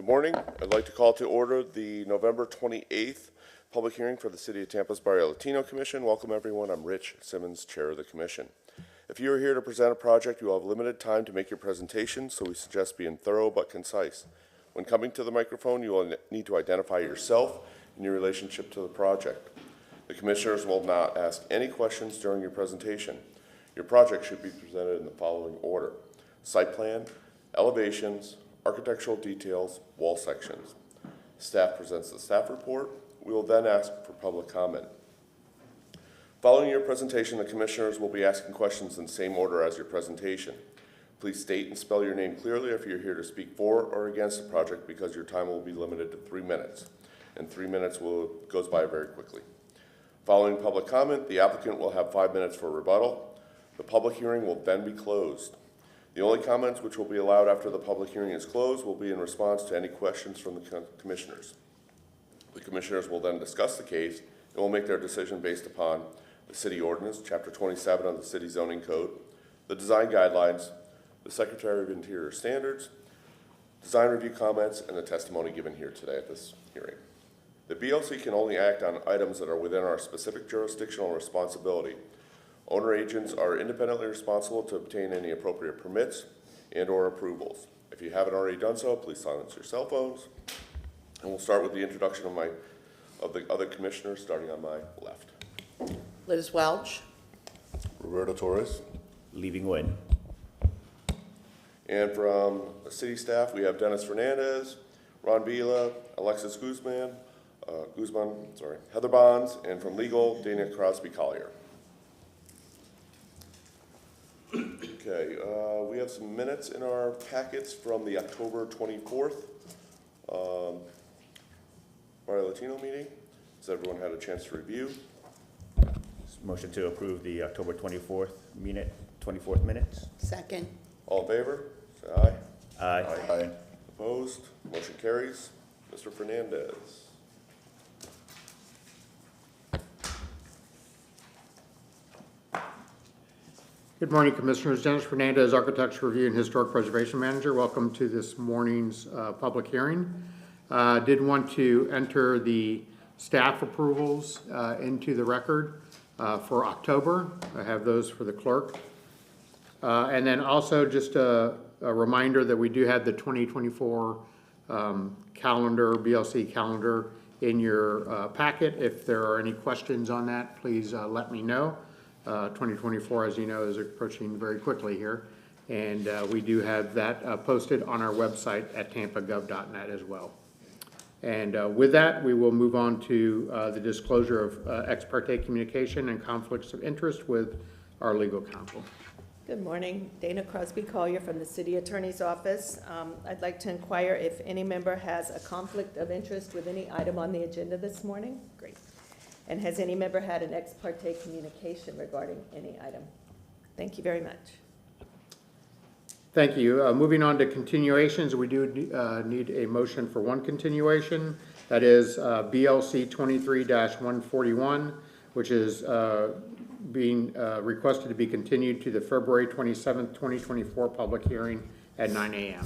Good morning. I'd like to call to order the November 28th public hearing for the City of Tampa's Barrio Latino Commission. Welcome, everyone. I'm Rich Simmons, Chair of the Commission. If you are here to present a project, you will have limited time to make your presentation, so we suggest being thorough but concise. When coming to the microphone, you will need to identify yourself and your relationship to the project. The Commissioners will not ask any questions during your presentation. Your project should be presented in the following order: site plan, elevations, architectural details, wall sections. Staff presents the staff report. We will then ask for public comment. Following your presentation, the Commissioners will be asking questions in the same order as your presentation. Please state and spell your name clearly if you're here to speak for or against the project, because your time will be limited to 3 minutes, and 3 minutes goes by very quickly. Following public comment, the applicant will have 5 minutes for rebuttal. The public hearing will then be closed. The only comments which will be allowed after the public hearing is closed will be in response to any questions from the Commissioners. The Commissioners will then discuss the case and will make their decision based upon the City Ordinance, Chapter 27 of the City Zoning Code, the design guidelines, the Secretary of Interior standards, design review comments, and the testimony given here today at this hearing. The BLC can only act on items that are within our specific jurisdictional responsibility. Owner agents are independently responsible to obtain any appropriate permits and/or approvals. If you haven't already done so, please silence your cell phones. And we'll start with the introduction of the other Commissioners, starting on my left. Liz Welch. Roberto Torres. Leaving Wynn. And from the city staff, we have Dennis Fernandez, Ron Vila, Alexis Guzman, Heather Bonds, and from legal, Dana Crosby Collier. Okay, we have some minutes in our packets from the October 24th Barrio Latino meeting. Has everyone had a chance to review? Motion to approve the October 24th minutes. Second. All in favor? Say aye. Aye. Aye. Opposed? Motion carries. Mr. Fernandez. Good morning, Commissioners. Dennis Fernandez, Architecture Review and Historic Preservation Manager. Welcome to this morning's public hearing. Did want to enter the staff approvals into the record for October. I have those for the clerk. And then also just a reminder that we do have the 2024 calendar, BLC calendar in your packet. If there are any questions on that, please let me know. 2024, as you know, is approaching very quickly here. And we do have that posted on our website at tampagov.net as well. And with that, we will move on to the disclosure of ex parte communication and conflicts of interest with our legal counsel. Good morning. Dana Crosby Collier from the City Attorney's Office. I'd like to inquire if any member has a conflict of interest with any item on the agenda this morning. Great. And has any member had an ex parte communication regarding any item? Thank you very much. Thank you. Moving on to continuations, we do need a motion for one continuation. That is BLC 23-141, which is being requested to be continued to the February 27th, 2024 public hearing at 9 a.m.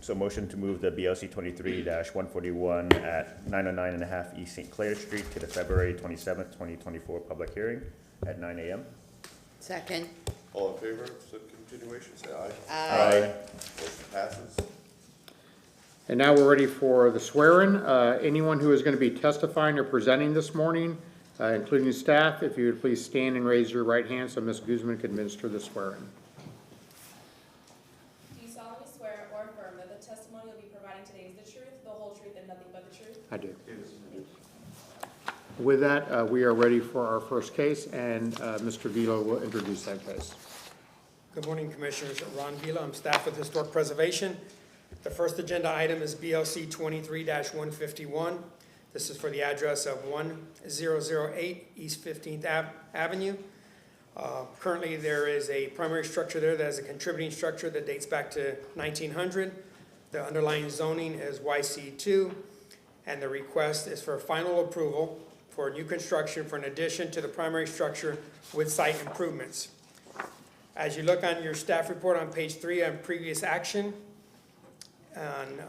So motion to move the BLC 23-141 at 909.5 East St. Clair Street to the February 27th, 2024 public hearing at 9 a.m. Second. All in favor of the continuation, say aye. Aye. Motion passes. And now we're ready for the swearing. Anyone who is going to be testifying or presenting this morning, including staff, if you would please stand and raise your right hand so Ms. Guzman can administer the swearing. Do you solemnly swear or affirm that the testimony you'll be providing today is the truth, the whole truth, and nothing but the truth? I do. With that, we are ready for our first case, and Mr. Vila will introduce that case. Good morning, Commissioners. Ron Vila, I'm staff with Historic Preservation. The first agenda item is BLC 23-151. This is for the address of 1008 East 15th Avenue. Currently, there is a primary structure there that is a contributing structure that dates back to 1900. The underlying zoning is YC2, and the request is for final approval for new construction for an addition to the primary structure with site improvements. As you look on your staff report on page 3 on previous action, And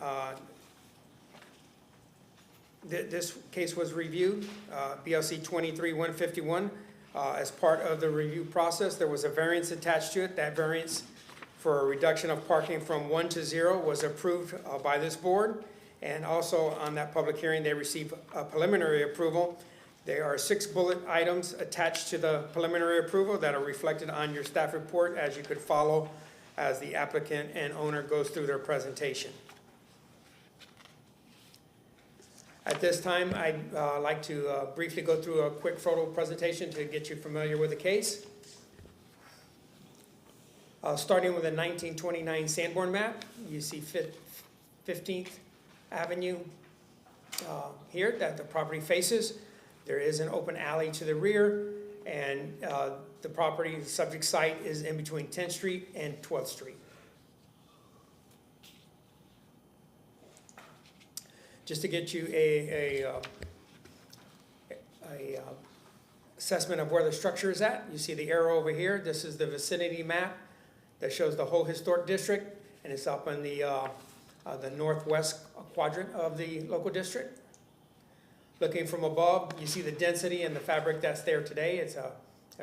this case was reviewed, BLC 23-151. As part of the review process, there was a variance attached to it. That variance for a reduction of parking from 1 to 0 was approved by this board. And also on that public hearing, they received a preliminary approval. There are 6 bullet items attached to the preliminary approval that are reflected on your staff report, as you could follow as the applicant and owner goes through their presentation. At this time, I'd like to briefly go through a quick photo presentation to get you familiar with the case. Starting with a 1929 Sanborn map, you see 15th Avenue here that the property faces. There is an open alley to the rear, and the property, the subject site, is in between 10th Street and 12th Street. Just to get you a assessment of where the structure is at, you see the arrow over here. This is the vicinity map that shows the whole historic district, and it's up in the northwest quadrant of the local district. Looking from above, you see the density and the fabric that's there today. It's a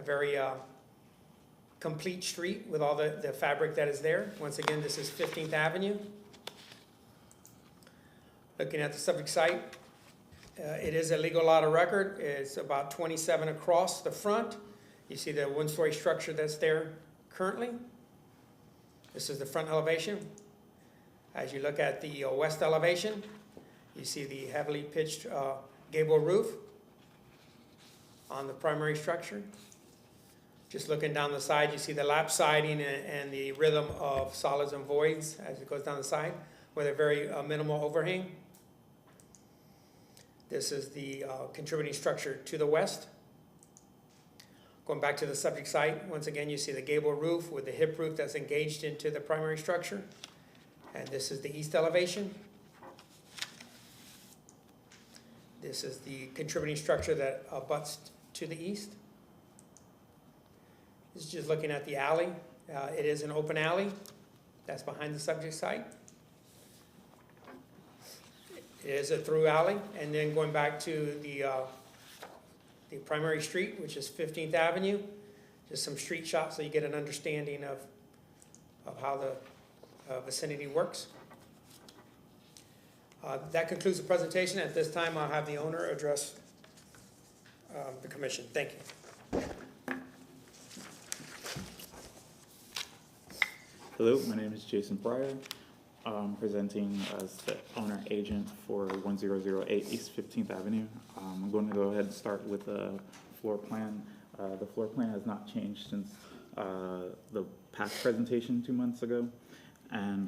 very complete street with all the fabric that is there. Once again, this is 15th Avenue. Looking at the subject site, it is a legal lot of record. It's about 27 across the front. You see the one-story structure that's there currently. This is the front elevation. As you look at the west elevation, you see the heavily pitched gable roof on the primary structure. Just looking down the side, you see the lap siding and the rhythm of solids and voids as it goes down the side with a very minimal overhang. This is the contributing structure to the west. Going back to the subject site, once again, you see the gable roof with the hip roof that's engaged into the primary structure. And this is the east elevation. This is the contributing structure that abuts to the east. This is just looking at the alley. It is an open alley that's behind the subject site. It is a through alley, and then going back to the primary street, which is 15th Avenue, just some street shots so you get an understanding of how the vicinity works. That concludes the presentation. At this time, I'll have the owner address the commission. Thank you. Hello, my name is Jason Breyer. I'm presenting as the owner agent for 1008 East 15th Avenue. I'm going to go ahead and start with the floor plan. The floor plan has not changed since the past presentation 2 months ago. And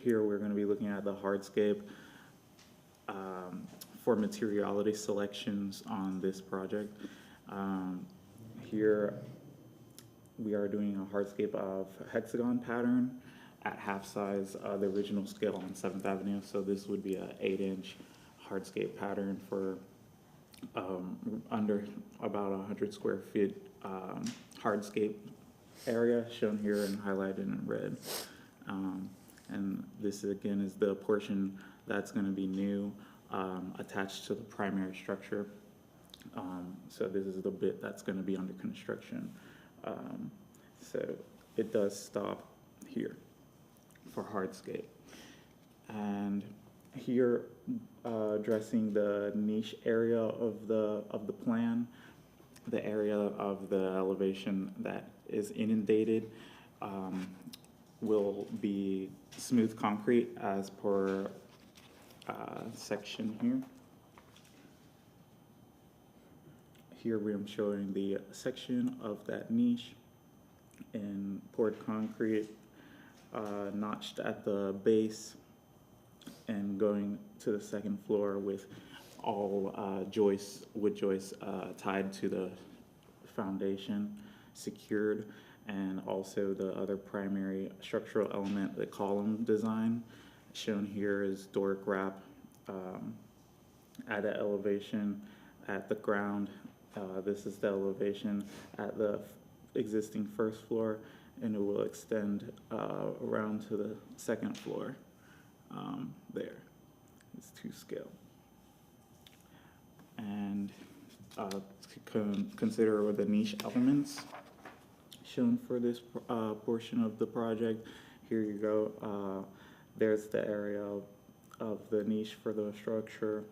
here we're going to be looking at the hardscape for materiality selections on this project. Here we are doing a hardscape of hexagon pattern at half size, the original scale on 7th Avenue. So this would be an 8-inch hardscape pattern for under about 100 square feet hardscape area, shown here and highlighted in red. And this again is the portion that's going to be new, attached to the primary structure. So this is the bit that's going to be under construction. So it does stop here for hardscape. And here, addressing the niche area of the plan, the area of the elevation that is inundated will be smooth concrete as per section here. Here we am showing the section of that niche in poured concrete, notched at the base and going to the second floor with all joists, wood joists tied to the foundation, secured, and also the other primary structural element, the column design. Shown here is Doric wrap at an elevation at the ground. This is the elevation at the existing first floor, and it will extend around to the second floor. there. It's to scale. And consider the niche elements shown for this portion of the project. Here you go. There's the area of the niche for the structure.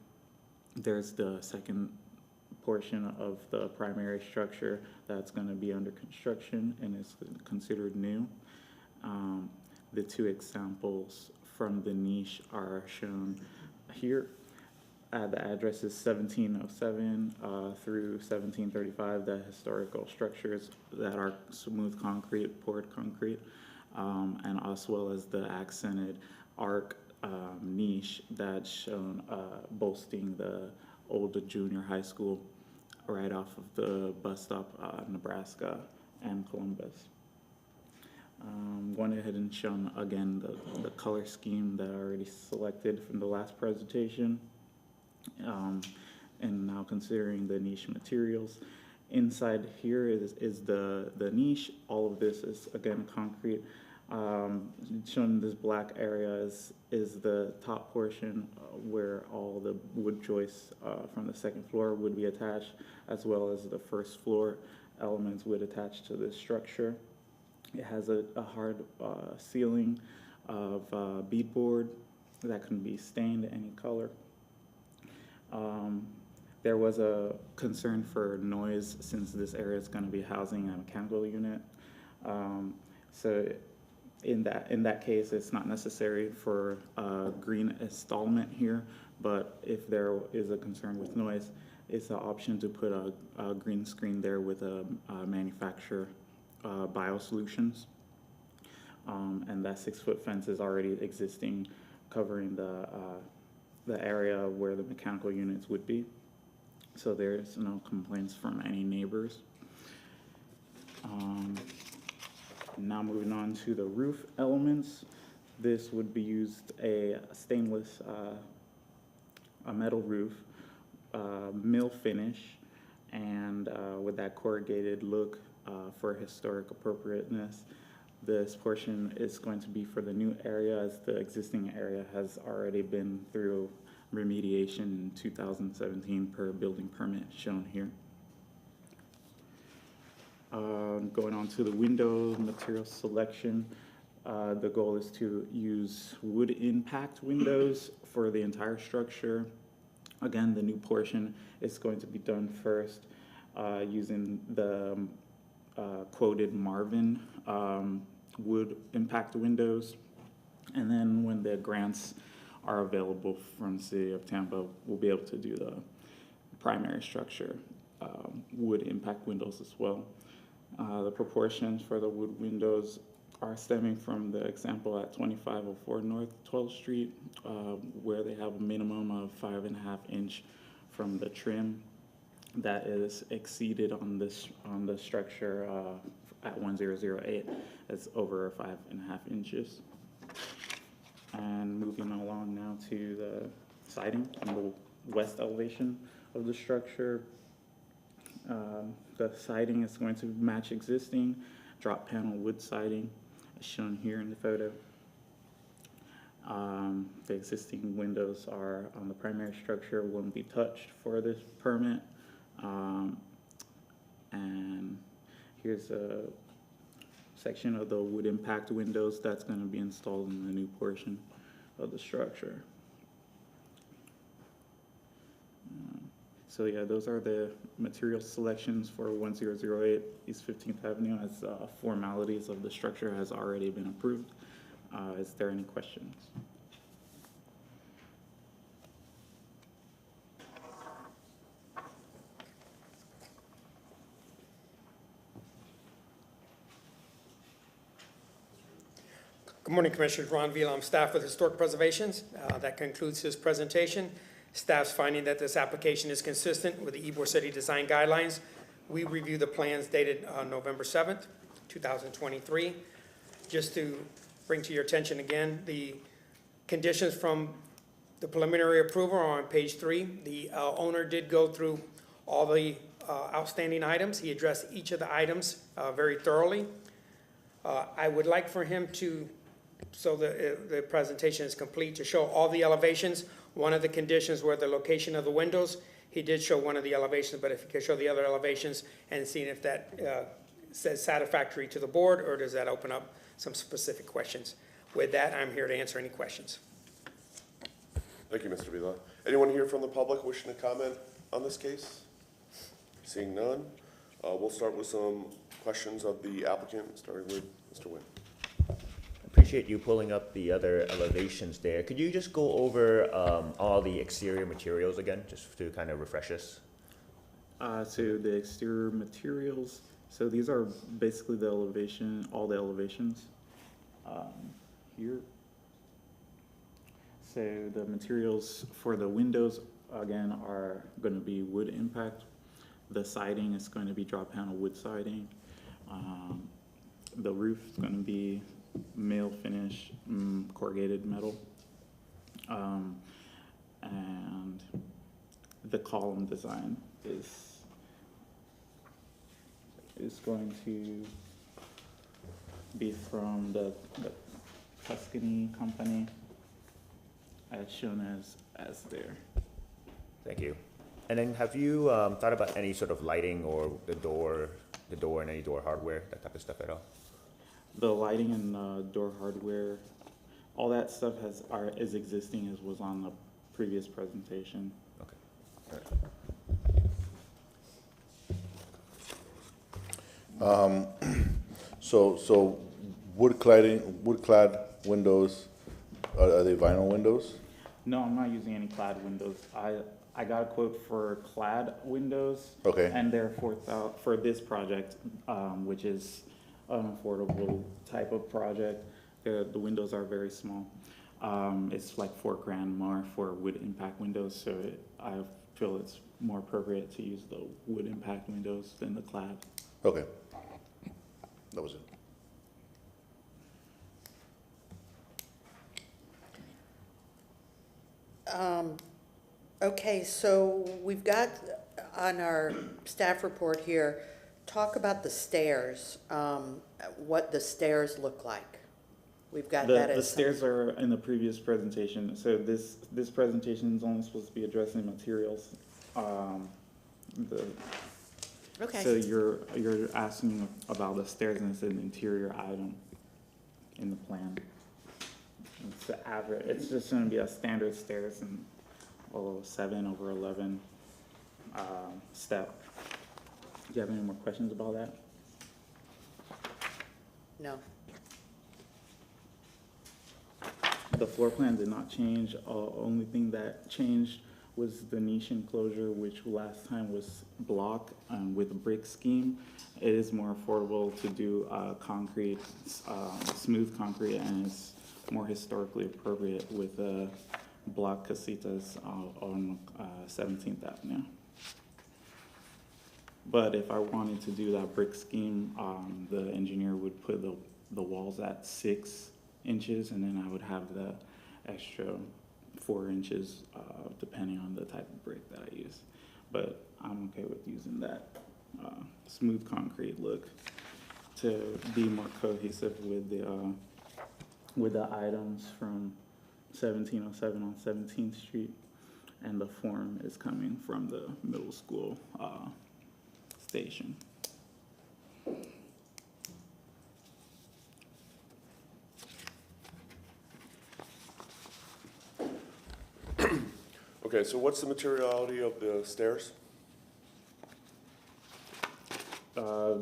There's the second portion of the primary structure that's going to be under construction and is considered new. The two examples from the niche are shown here. The address is 1707 through 1735, the historical structures that are smooth concrete, poured concrete, and as well as the accented arc niche that's shown boasting the old junior high school right off of the bus stop, Nebraska and Columbus. Going ahead and shown again the color scheme that I already selected from the last presentation. And now considering the niche materials. Inside here is the niche. All of this is again concrete. Shown this black area is the top portion where all the wood joists from the second floor would be attached, as well as the first floor elements would attach to this structure. It has a hard ceiling of beadboard that can be stained any color. There was a concern for noise since this area is going to be housing a mechanical unit. So in that case, it's not necessary for a green installment here, but if there is a concern with noise, it's an option to put a green screen there with a manufacturer biosolutions. And that 6-foot fence is already existing, covering the area where the mechanical units would be. So there's no complaints from any neighbors. Now moving on to the roof elements. This would be used a stainless, a metal roof, mill finish, and with that corrugated look for historic appropriateness. This portion is going to be for the new area, as the existing area has already been through remediation in 2017 per building permit shown here. Going on to the window material selection, the goal is to use wood impact windows for the entire structure. Again, the new portion is going to be done first using the quoted Marvin wood impact windows, and then when the grants are available from the City of Tampa, we'll be able to do the primary structure wood impact windows as well. The proportions for the wood windows are stemming from the example at 2504 North 12th Street, where they have a minimum of 5.5 inch from the trim that is exceeded on the structure at 1008. It's over 5.5 inches. And moving along now to the siding on the west elevation of the structure. The siding is going to match existing drop panel wood siding as shown here in the photo. The existing windows are on the primary structure, won't be touched for this permit. And here's a section of the wood impact windows that's going to be installed in the new portion of the structure. So yeah, those are the material selections for 1008 East 15th Avenue, as formalities of the structure has already been approved. Is there any questions? Good morning, Commissioners. Ron Vila, I'm staff with Historic Preservations. That concludes his presentation. Staff's finding that this application is consistent with the Ybor City Design Guidelines. We review the plans dated November 7th, 2023. Just to bring to your attention again, the conditions from the preliminary approval are on page 3. The owner did go through all the outstanding items. He addressed each of the items very thoroughly. I would like for him to so the presentation is complete, to show all the elevations. One of the conditions were the location of the windows. He did show one of the elevations, but if you could show the other elevations and seeing if that says satisfactory to the board, or does that open up some specific questions? With that, I'm here to answer any questions. Thank you, Mr. Vila. Anyone here from the public wishing to comment on this case? Seeing none, we'll start with some questions of the applicant, starting with Mr. Nguyen. Appreciate you pulling up the other elevations there. Could you just go over all the exterior materials again, just to kind of refresh us? So the exterior materials, so these are basically the elevation, all the elevations here. So the materials for the windows, again, are going to be wood impact. The siding is going to be drop panel wood siding. The roof is going to be male finish corrugated metal. And the column design is going to be from the Tuscany company, as shown as there. Thank you. And then have you thought about any sort of lighting or the door and any door hardware, that type of stuff at all? The lighting and door hardware, all that stuff is existing as was on the previous presentation. Okay. All right. So wood-clad windows, are they vinyl windows? No, I'm not using any clad windows. I got a quote for clad windows. Okay. And they're for this project, which is an affordable type of project. The windows are very small. It's like $4,000 more for wood impact windows, so I feel it's more appropriate to use the wood impact windows than the clad. Okay. That was it. Okay, so we've got on our staff report here, talk about the stairs, what the stairs look like. We've got that The as. stairs are in the previous presentation, so this presentation is only supposed to be addressing materials. Okay. So you're asking about the stairs, and it's an interior item in the plan. It's the average, it's just gonna be a standard stairs and 7/11 step. Do you have any more questions about that? No. The floor plan did not change. Only thing that changed was the niche enclosure, which last time was block with a brick scheme. It is more affordable to do concrete, smooth concrete, and it's more historically appropriate with block casitas on 17th Avenue. But if I wanted to do that brick scheme, the engineer would put the walls at 6 inches, and then I would have the extra 4 inches, depending on the type of brick that I use. But I'm okay with using that smooth concrete look to be more cohesive with the items from 1707 on 17th Street, and the form is coming from the middle school station. Okay, so what's the materiality of the stairs?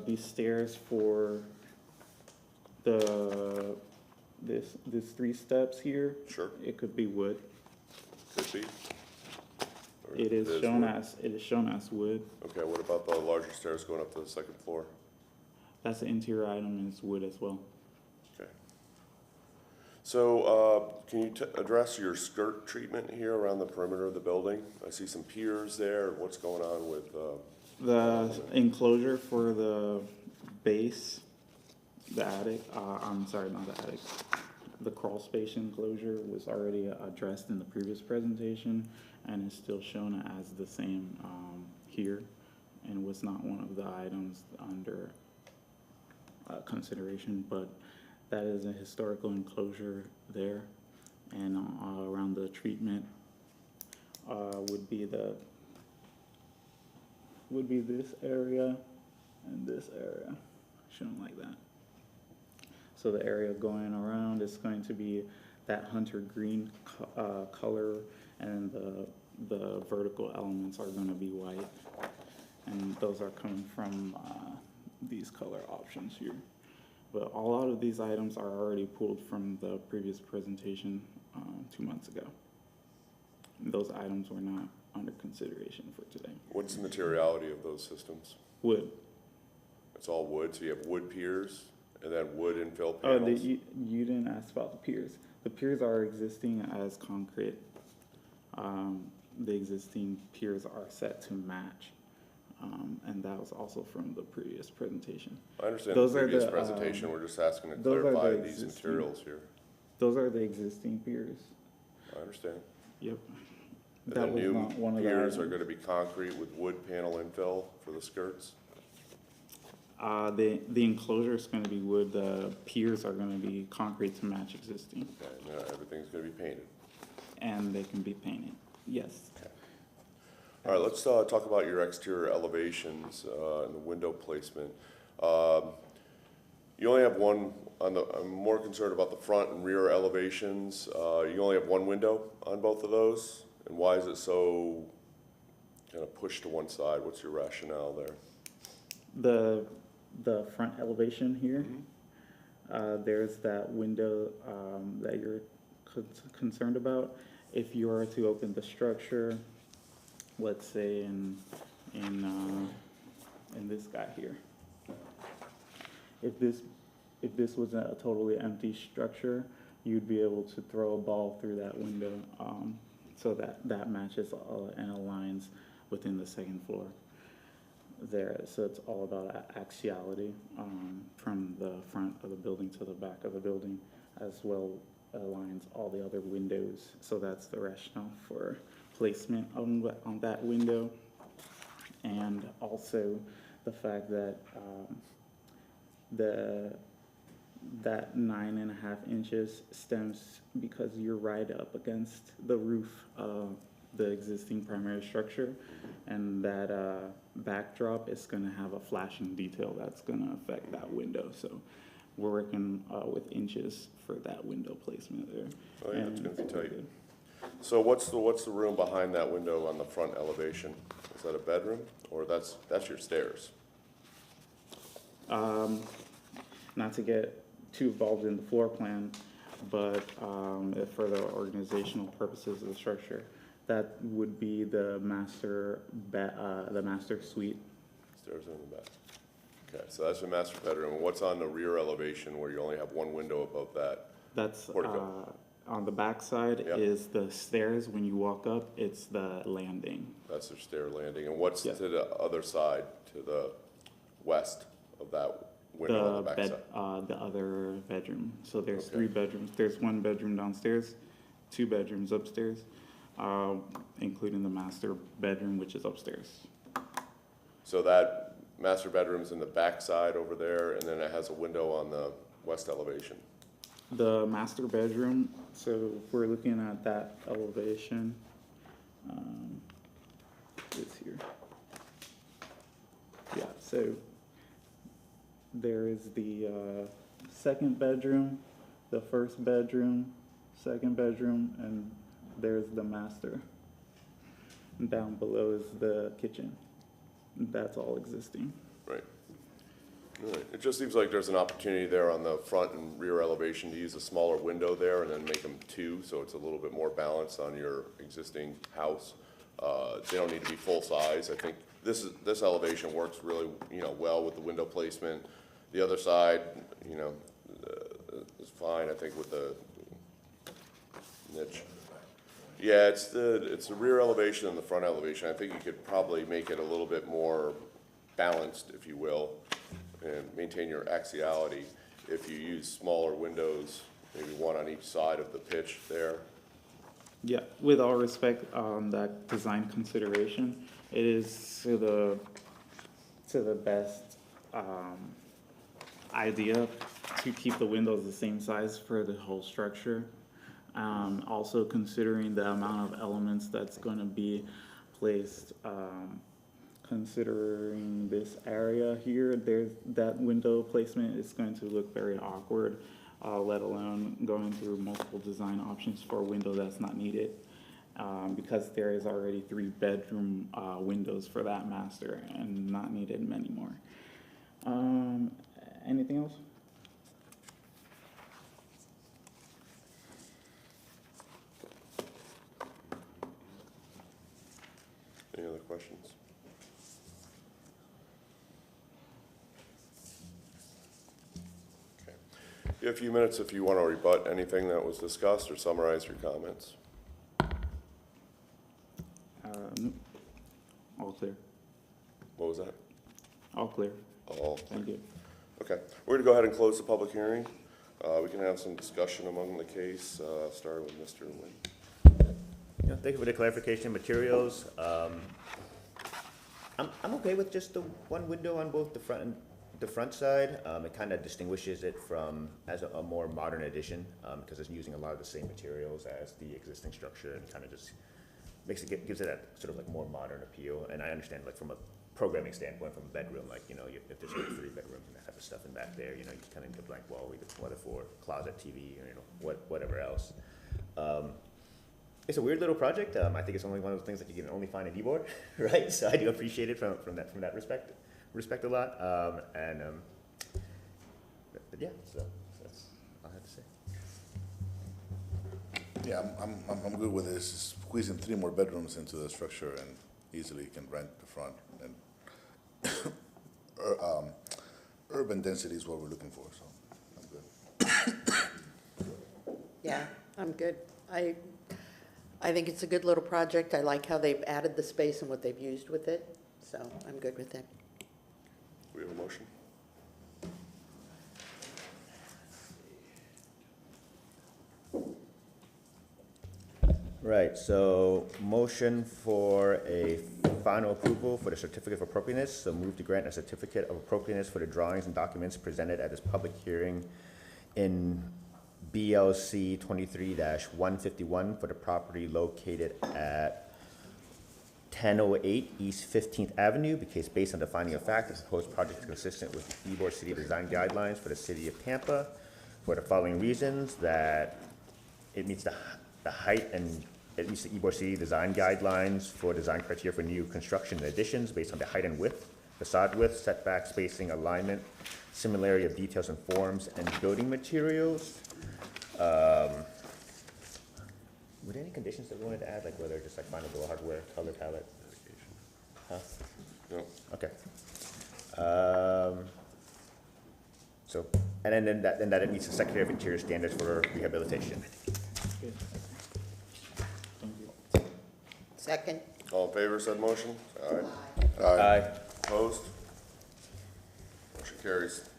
These stairs for this 3 steps here. Sure. It could be wood. Could be. Or It is shown wood? as wood. Okay, what about the larger stairs going up to the second floor? That's an interior item, and it's wood as well. Okay. So, can you address your skirt treatment here around the perimeter of the building? I see some piers there. What's going on with, The enclosure for the base, the attic, I'm sorry, not the attic. The crawl space enclosure was already addressed in the previous presentation, and is still shown as the same here, and was not one of the items under consideration. But That is a historical enclosure there. And around the treatment would be this area and this area, shown like that. So the area going around is going to be that hunter green color, and the vertical elements are going to be white. And those are coming from these color options here. But a lot of these items are already pulled from the previous presentation 2 months ago. Those items were not under consideration for today. What's the materiality of those systems? Wood. It's all wood, so you have wood piers and then wood infill Oh, panels? you didn't ask about the piers. The piers are existing as concrete. The existing piers are set to match. And that was also from the previous presentation. I understand Those the are previous the, presentation, we're just asking to those are clarify the these existing- materials here. Those are the existing piers. I understand. Yep. And That the was new not one of the piers are items. gonna be concrete with wood panel infill for the skirts? The enclosure is gonna be wood, the piers are gonna be concrete to match existing, And everything's gonna be painted. and they can be painted, yes. All right, let's talk about your exterior elevations and the window placement. You only have one I'm more concerned about the front and rear elevations. You only have one window on both of those, and why is it so kind of pushed to one side? What's your rationale there? The front elevation here, there's that window that you're concerned about. If you were to open the structure, let's say in this guy here, if this was a totally empty structure, you'd be able to throw a ball through that window, so that matches and aligns within the second floor there. So it's all about axiality from the front of the building to the back of the building, as well aligns all the other windows. So that's the rationale for placement on that window. And also the fact that that 9.5 inches stems because you're right up against the roof of the existing primary structure, and that backdrop is going to have a flashing detail that's going to affect that window. So we're working with inches for that window placement there. Oh, yeah, it's gonna be And tight. good. So what's the room behind that window on the front elevation? Is that a bedroom, or that's your stairs? Not to get too involved in the floor plan, but for the organizational purposes of the structure, that would be the master suite. Stairs are in the back. Okay, so that's your master bedroom. And what's on the rear elevation where you only have one window above that? That's Portico. on the back side Yeah. is the stairs. When you walk up, it's the landing. That's their stair landing. And what's Yeah. to the other side, to the west of that window on the back side? The other bedroom. So there's Okay. 3 bedrooms. There's 1 bedroom downstairs, 2 bedrooms upstairs, including the master bedroom, which is upstairs. So that master bedroom's in the back side over there, and then it has a window on the west elevation. The master bedroom, so if we're looking at that elevation, it's here. Yeah, so there is the second bedroom, the first bedroom, second bedroom, and there's the master. And down below is the kitchen. That's all existing. Right. All right. It just seems like there's an opportunity there on the front and rear elevation to use a smaller window there and then make them 2, so it's a little bit more balanced on your existing house. They don't need to be full size. I think this elevation works really, well with the window placement. The other side, is fine, I think, with the niche. Yeah, it's the rear elevation and the front elevation. I think you could probably make it a little bit more balanced, if you will, and maintain your axiality if you use smaller windows, maybe one on each side of the pitch there. Yeah, with all respect on that design consideration, it is to the best idea to keep the windows the same size for the whole structure. Also considering the amount of elements that's going to be placed, considering this area here, that window placement is going to look very awkward, let alone going through multiple design options for a window that's not needed, because there is already 3 bedroom windows for that master and not needed many more. Anything else? Any other questions? Okay. You have a few minutes if you want to rebut anything that was discussed or summarize your comments. All clear. What was that? All clear. All. Thank you. Okay, we're gonna go ahead and close the public hearing. We can have some discussion among the case, starting with Mr. Lin. Yeah, thank you for the clarification materials. I'm okay with just the one window on both the front side. It kind of distinguishes it from as a more modern addition, because it's using a lot of the same materials as the existing structure, and kind of just gives it that sort of like more modern appeal. And I understand, like, from a programming standpoint, from a bedroom, like, you know, if there's like 3 bedrooms and that type of stuff in back there, you know, you kind of need a blank wall, whether for closet, TV, or, you know, whatever else. It's a weird little project. I think it's only one of those things that you can only find in Ybor, right? So I do appreciate it from that respect a lot. But yeah, so that's all I have to say. Yeah, I'm good with this, squeezing 3 more bedrooms into the structure and easily can rent the front. And urban density is what we're looking for, so I'm good. Yeah, I'm good. I think it's a good little project. I like how they've added the space and what they've used with it, so I'm good with it. We have a motion? Right, so motion for a final approval for the certificate of appropriateness. So move to grant a certificate of appropriateness for the drawings and documents presented at this public hearing in BLC 23-151 for the property located at 1008 East 15th Avenue, because based on the finding of fact, the proposed project is consistent with Ybor City Design Guidelines for the City of Tampa for the following reasons: that it meets the height and it meets the Ybor City Design Guidelines for design criteria for new construction and additions based on the height and width, facade width, setback, spacing, alignment, similarity of details and forms, and building materials. Were there any conditions that we wanted to add, like whether just like findable hardware, color palette? Huh? No. Okay. So, and then that it meets the Secretary of Interior standards for rehabilitation. Good. Thank you. Second? All in favor of said motion? Aye. Aye. Opposed? Motion carries.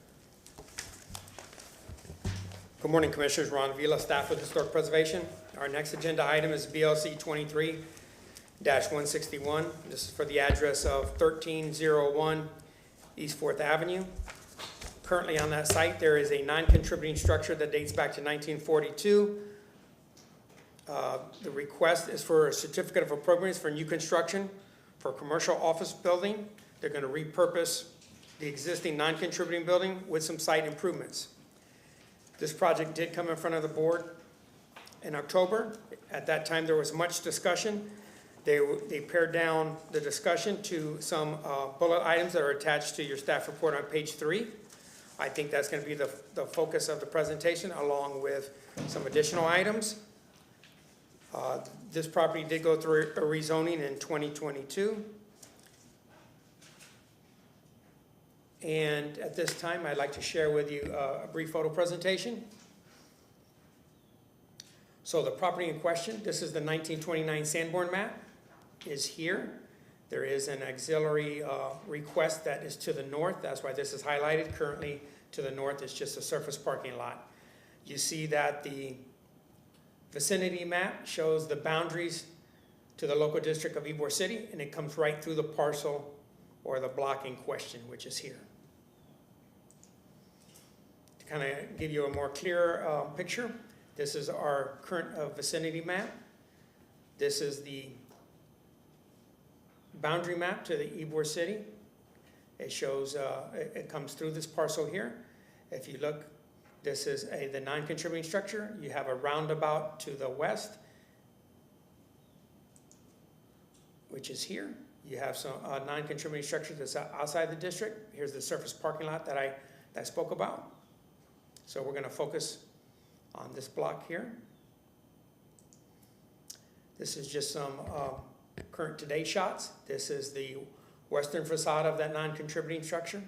Good morning, Commissioners. Ron Vila, staff with Historic Preservation. Our next agenda item is BLC 23-161. This is for the address of 1301 East 4th Avenue. Currently on that site, there is a non-contributing structure that dates back to 1942. The request is for a certificate of appropriateness for new construction for a commercial office building. They're going to repurpose the existing non-contributing building with some site improvements. This project did come in front of the board in October. At that time, there was much discussion. They pared down the discussion to some bullet items that are attached to your staff report on page 3. I think that's going to be the focus of the presentation, along with some additional items. This property did go through a rezoning in 2022. And at this time, I'd like to share with you a brief photo presentation. So the property in question, this is the 1929 Sanborn map, is here. There is an auxiliary request that is to the north. That's why this is highlighted. Currently, to the north is just a surface parking lot. You see that the vicinity map shows the boundaries to the local district of Ybor City, and it comes right through the parcel or the block in question, which is here. to kind of give you a more clear picture, this is our current vicinity map. This is the boundary map to the Ybor City. It shows, it comes through this parcel here. If you look, this is the non-contributing structure. You have a roundabout to the west, which is here. You have some non-contributing structures that's outside the district. Here's the surface parking lot that I spoke about. So we're gonna focus on this block here. This is just some current today shots. This is the western facade of that non-contributing structure.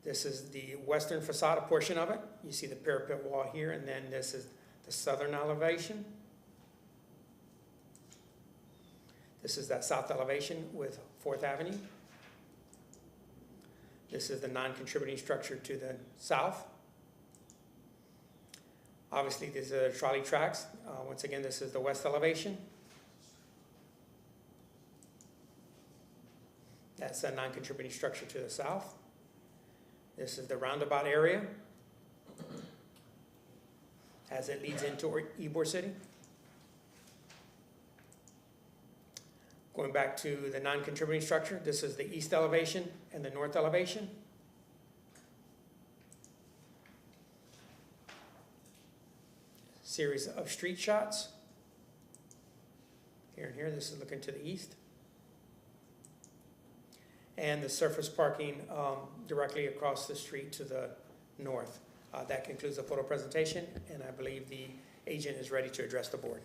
This is the western facade portion of it. You see the parapet wall here, and then this is the southern elevation. This is that south elevation with 4th Avenue. This is the non-contributing structure to the south. Obviously, these are the trolley tracks. Once again, this is the west elevation. That's a non-contributing structure to the south. This is the roundabout area as it leads into Ybor City. Going back to the non-contributing structure, this is the east elevation and the north elevation. Series of street shots. Here and here, this is looking to the east. And the surface parking directly across the street to the north. That concludes the photo presentation, and I believe the agent is ready to address the board.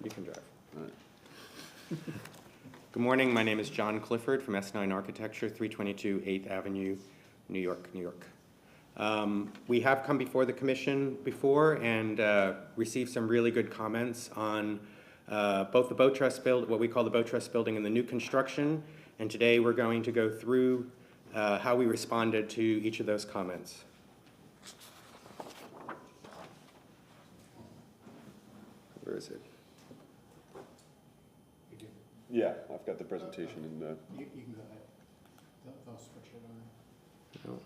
You can drive. Good morning, my name is John Clifford from S9 Architecture, 322 8th Avenue, New York, New York. We have come before the commission before and received some really good comments on both the boat trust build, what we call the boat trust building, and the new construction. And today we're going to go through how we responded to each of those comments. Where is it? Yeah, I've got the presentation in the. You can go ahead. They'll switch it on.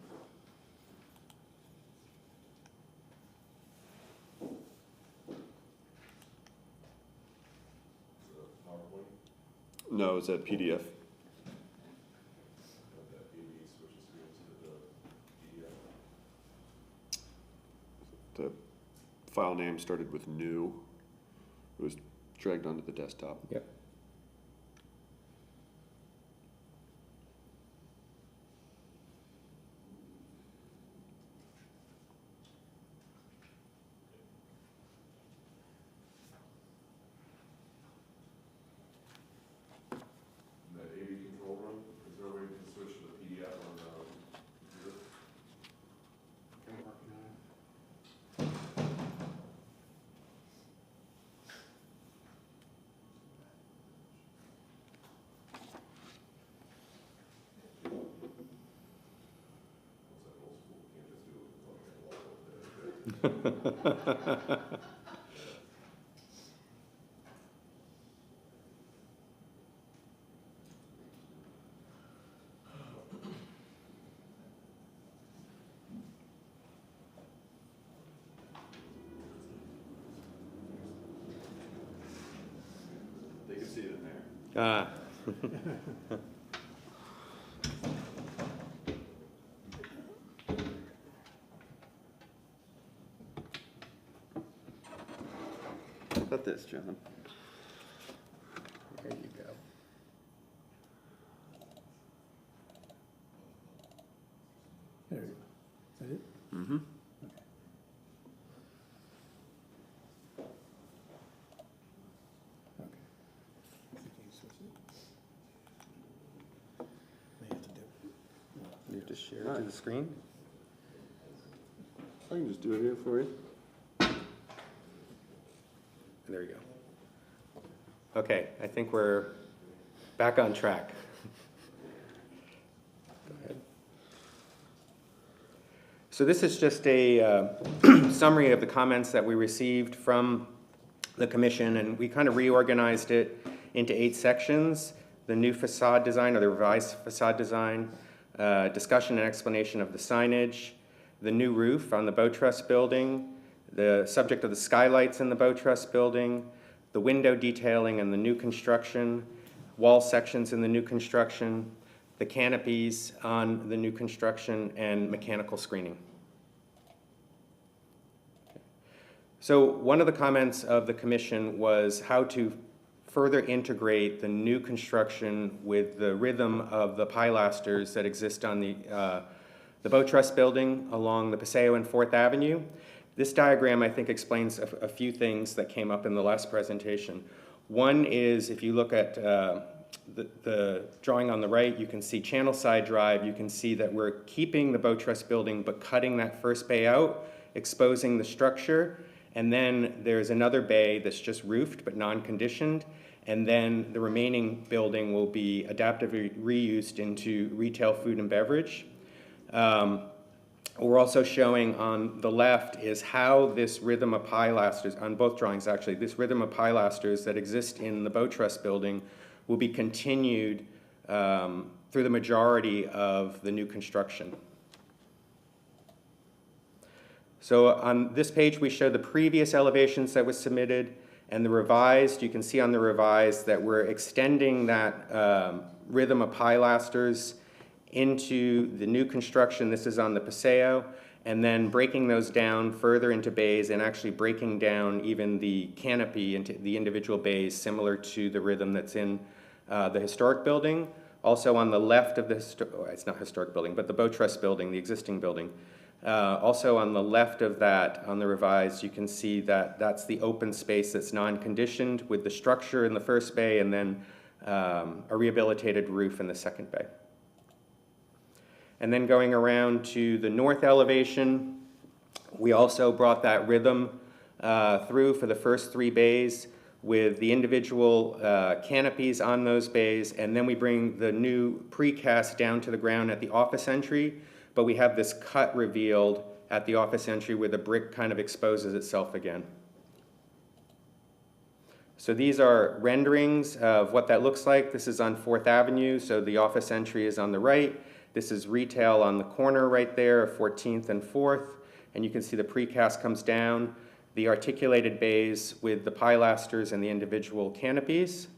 No. No, it's a PDF. The file name started with new. It was dragged onto the desktop. Yep. They can see it in there. Ah. How about this, John? There you go. There you go. Is that it? Mm-hmm. Okay. You have to share it to the screen? I can just do it here for you. There you go. Okay, I think we're back on track. Go ahead. So this is just a summary of the comments that we received from the commission, and we kind of reorganized it into 8 sections. The new facade design, or the revised facade design, discussion and explanation of the signage, the new roof on the Bow Trust building, the subject of the skylights in the Bow Trust building, the window detailing and the new construction, wall sections in the new construction, the canopies on the new construction, and mechanical screening. So one of the comments of the commission was how to further integrate the new construction with the rhythm of the pilasters that exist on the Bow Trust building along the Paseo and 4th Avenue. This diagram, I think, explains a few things that came up in the last presentation. One is, if you look at the drawing on the right, you can see Channelside Drive. You can see that we're keeping the Bow Trust building, but cutting that first bay out, exposing the structure. And then there's another bay that's just roofed but non-conditioned. And then the remaining building will be adaptively reused into retail food and beverage. We're also showing on the left is how this rhythm of pilasters, on both drawings actually, this rhythm of pilasters that exist in the Bow Trust building will be continued through the majority of the new construction. So on this page, we show the previous elevations that was submitted and the revised. You can see on the revised that we're extending that rhythm of pilasters into the new construction. This is on the Paseo, and then breaking those down further into bays and actually breaking down even the canopy into the individual bays, similar to the rhythm that's in the historic building. Also on the left of the, it's not historic building, but the Bow Trust building, the existing building. Also on the left of that, on the revised, you can see that that's the open space that's non-conditioned with the structure in the first bay and then a rehabilitated roof in the second bay. And then going around to the north elevation, we also brought that rhythm through for the first 3 bays with the individual canopies on those bays, and then we bring the new precast down to the ground at the office entry, but we have this cut revealed at the office entry where the brick kind of exposes itself again. So these are renderings of what that looks like. This is on 4th Avenue, so the office entry is on the right. This is retail on the corner right there of 14th and 4th, and you can see the precast comes down, the articulated bays with the pilasters and the individual canopies.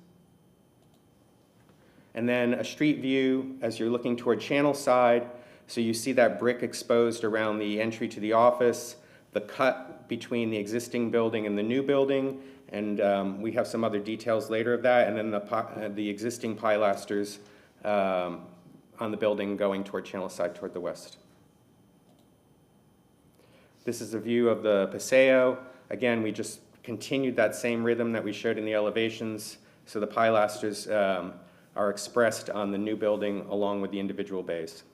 And then a street view as you're looking toward Channelside. So you see that brick exposed around the entry to the office, the cut between the existing building and the new building, and we have some other details later of that, and then the existing pilasters on the building going toward Channelside toward the west. This is a view of the Paseo. Again, we just continued that same rhythm that we showed in the elevations, so the pilasters are expressed on the new building along with the individual bays.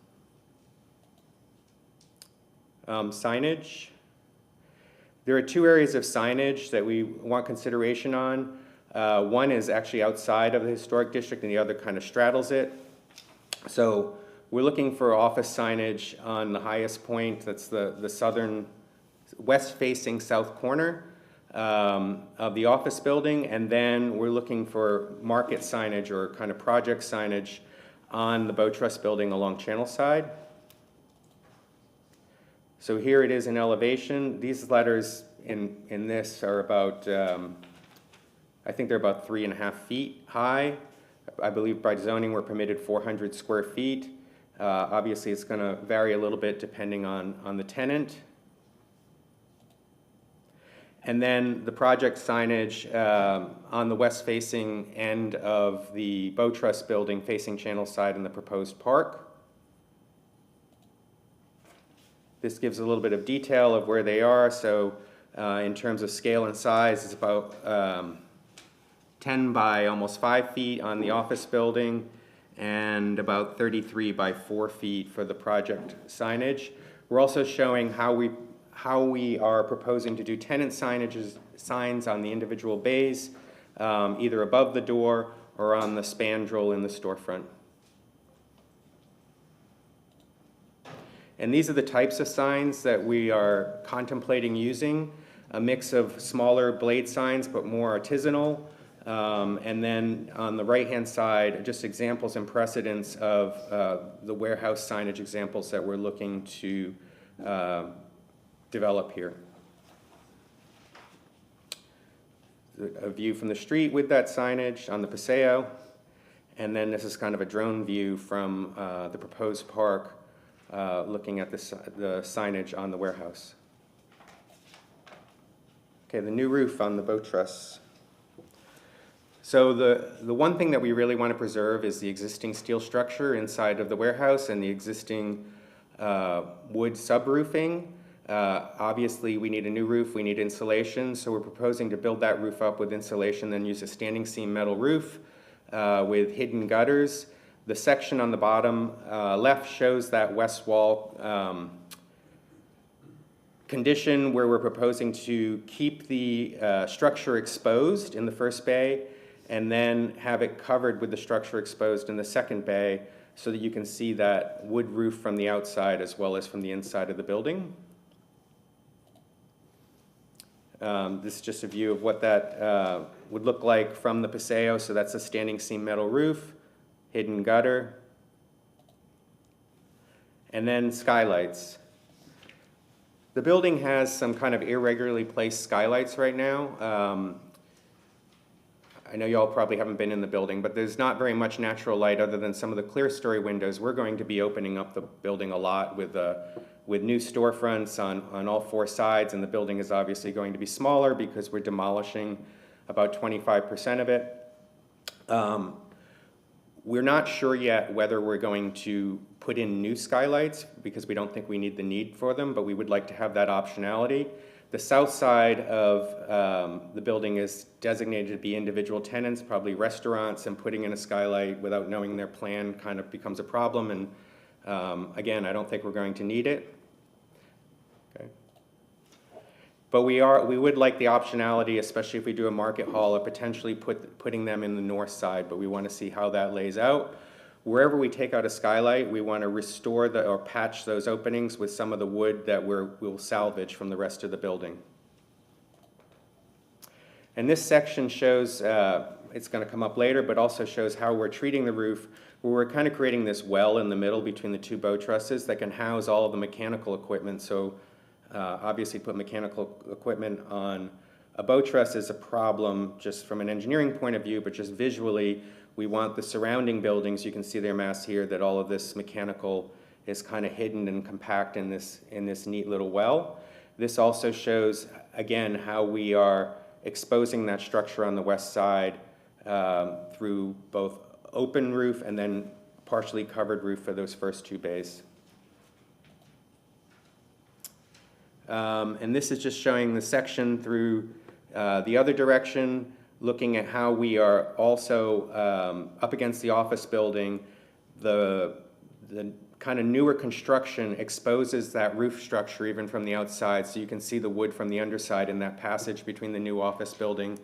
Signage. There are 2 areas of signage that we want consideration on. One is actually outside of the historic district and the other kind of straddles it. So we're looking for office signage on the highest point, that's the southern, west-facing south corner of the office building, and then we're looking for market signage or kind of project signage on the Bow Trust building along Channelside. So here it is in elevation. These letters in this are about, I think they're about 3.5 feet high. I believe by zoning we're permitted 400 square feet. Obviously it's going to vary a little bit depending on the tenant. And then the project signage on the west-facing end of the Bow Trust building facing Channelside and the proposed park. This gives a little bit of detail of where they are. So in terms of scale and size, it's about 10 by almost 5 feet on the office building and about 33 by 4 feet for the project signage. We're also showing how we are proposing to do tenant signs on the individual bays, either above the door or on the spandrel in the storefront. And these are the types of signs that we are contemplating using, a mix of smaller blade signs but more artisanal. And then on the right-hand side, just examples and precedents of the warehouse signage examples that we're looking to develop here. A view from the street with that signage on the Paseo. And then this is kind of a drone view from the proposed park, looking at the signage on the warehouse. Okay, the new roof on the boat truss. So the one thing that we really want to preserve is the existing steel structure inside of the warehouse and the existing wood subroofing. Obviously, we need a new roof, we need insulation, so we're proposing to build that roof up with insulation, then use a standing seam metal roof with hidden gutters. The section on the bottom left shows that west wall condition where we're proposing to keep the structure exposed in the first bay and then have it covered with the structure exposed in the second bay so that you can see that wood roof from the outside as well as from the inside of the building. This is just a view of what that would look like from the Paseo. So that's a standing seam metal roof, hidden gutter, and then skylights. The building has some kind of irregularly placed skylights right now. I know y'all probably haven't been in the building, but there's not very much natural light other than some of the clear story windows. We're going to be opening up the building a lot with new storefronts on all four sides, and the building is obviously going to be smaller because we're demolishing about 25% of it. We're not sure yet whether we're going to put in new skylights because we don't think we need the need for them, but we would like to have that optionality. The south side of the building is designated to be individual tenants, probably restaurants, and putting in a skylight without knowing their plan kind of becomes a problem. And again, I don't think we're going to need it. Okay. But we would like the optionality, especially if we do a market hall, of potentially putting them in the north side, but we want to see how that lays out. Wherever we take out a skylight, we want to restore or patch those openings with some of the wood that we'll salvage from the rest of the building. And this section shows, it's going to come up later, but also shows how we're treating the roof, where we're kind of creating this well in the middle between the two bow trusses that can house all of the mechanical equipment. So obviously put mechanical equipment on a bow truss is a problem just from an engineering point of view, but just visually, we want the surrounding buildings, you can see their mass here, that all of this mechanical is kind of hidden and compact in this neat little well. This also shows, again, how we are exposing that structure on the west side through both open roof and then partially covered roof for those first two bays. And this is just showing the section through the other direction, looking at how we are also up against the office building. The kind of newer construction exposes that roof structure even from the outside, so you can see the wood from the underside in that passage between the new office building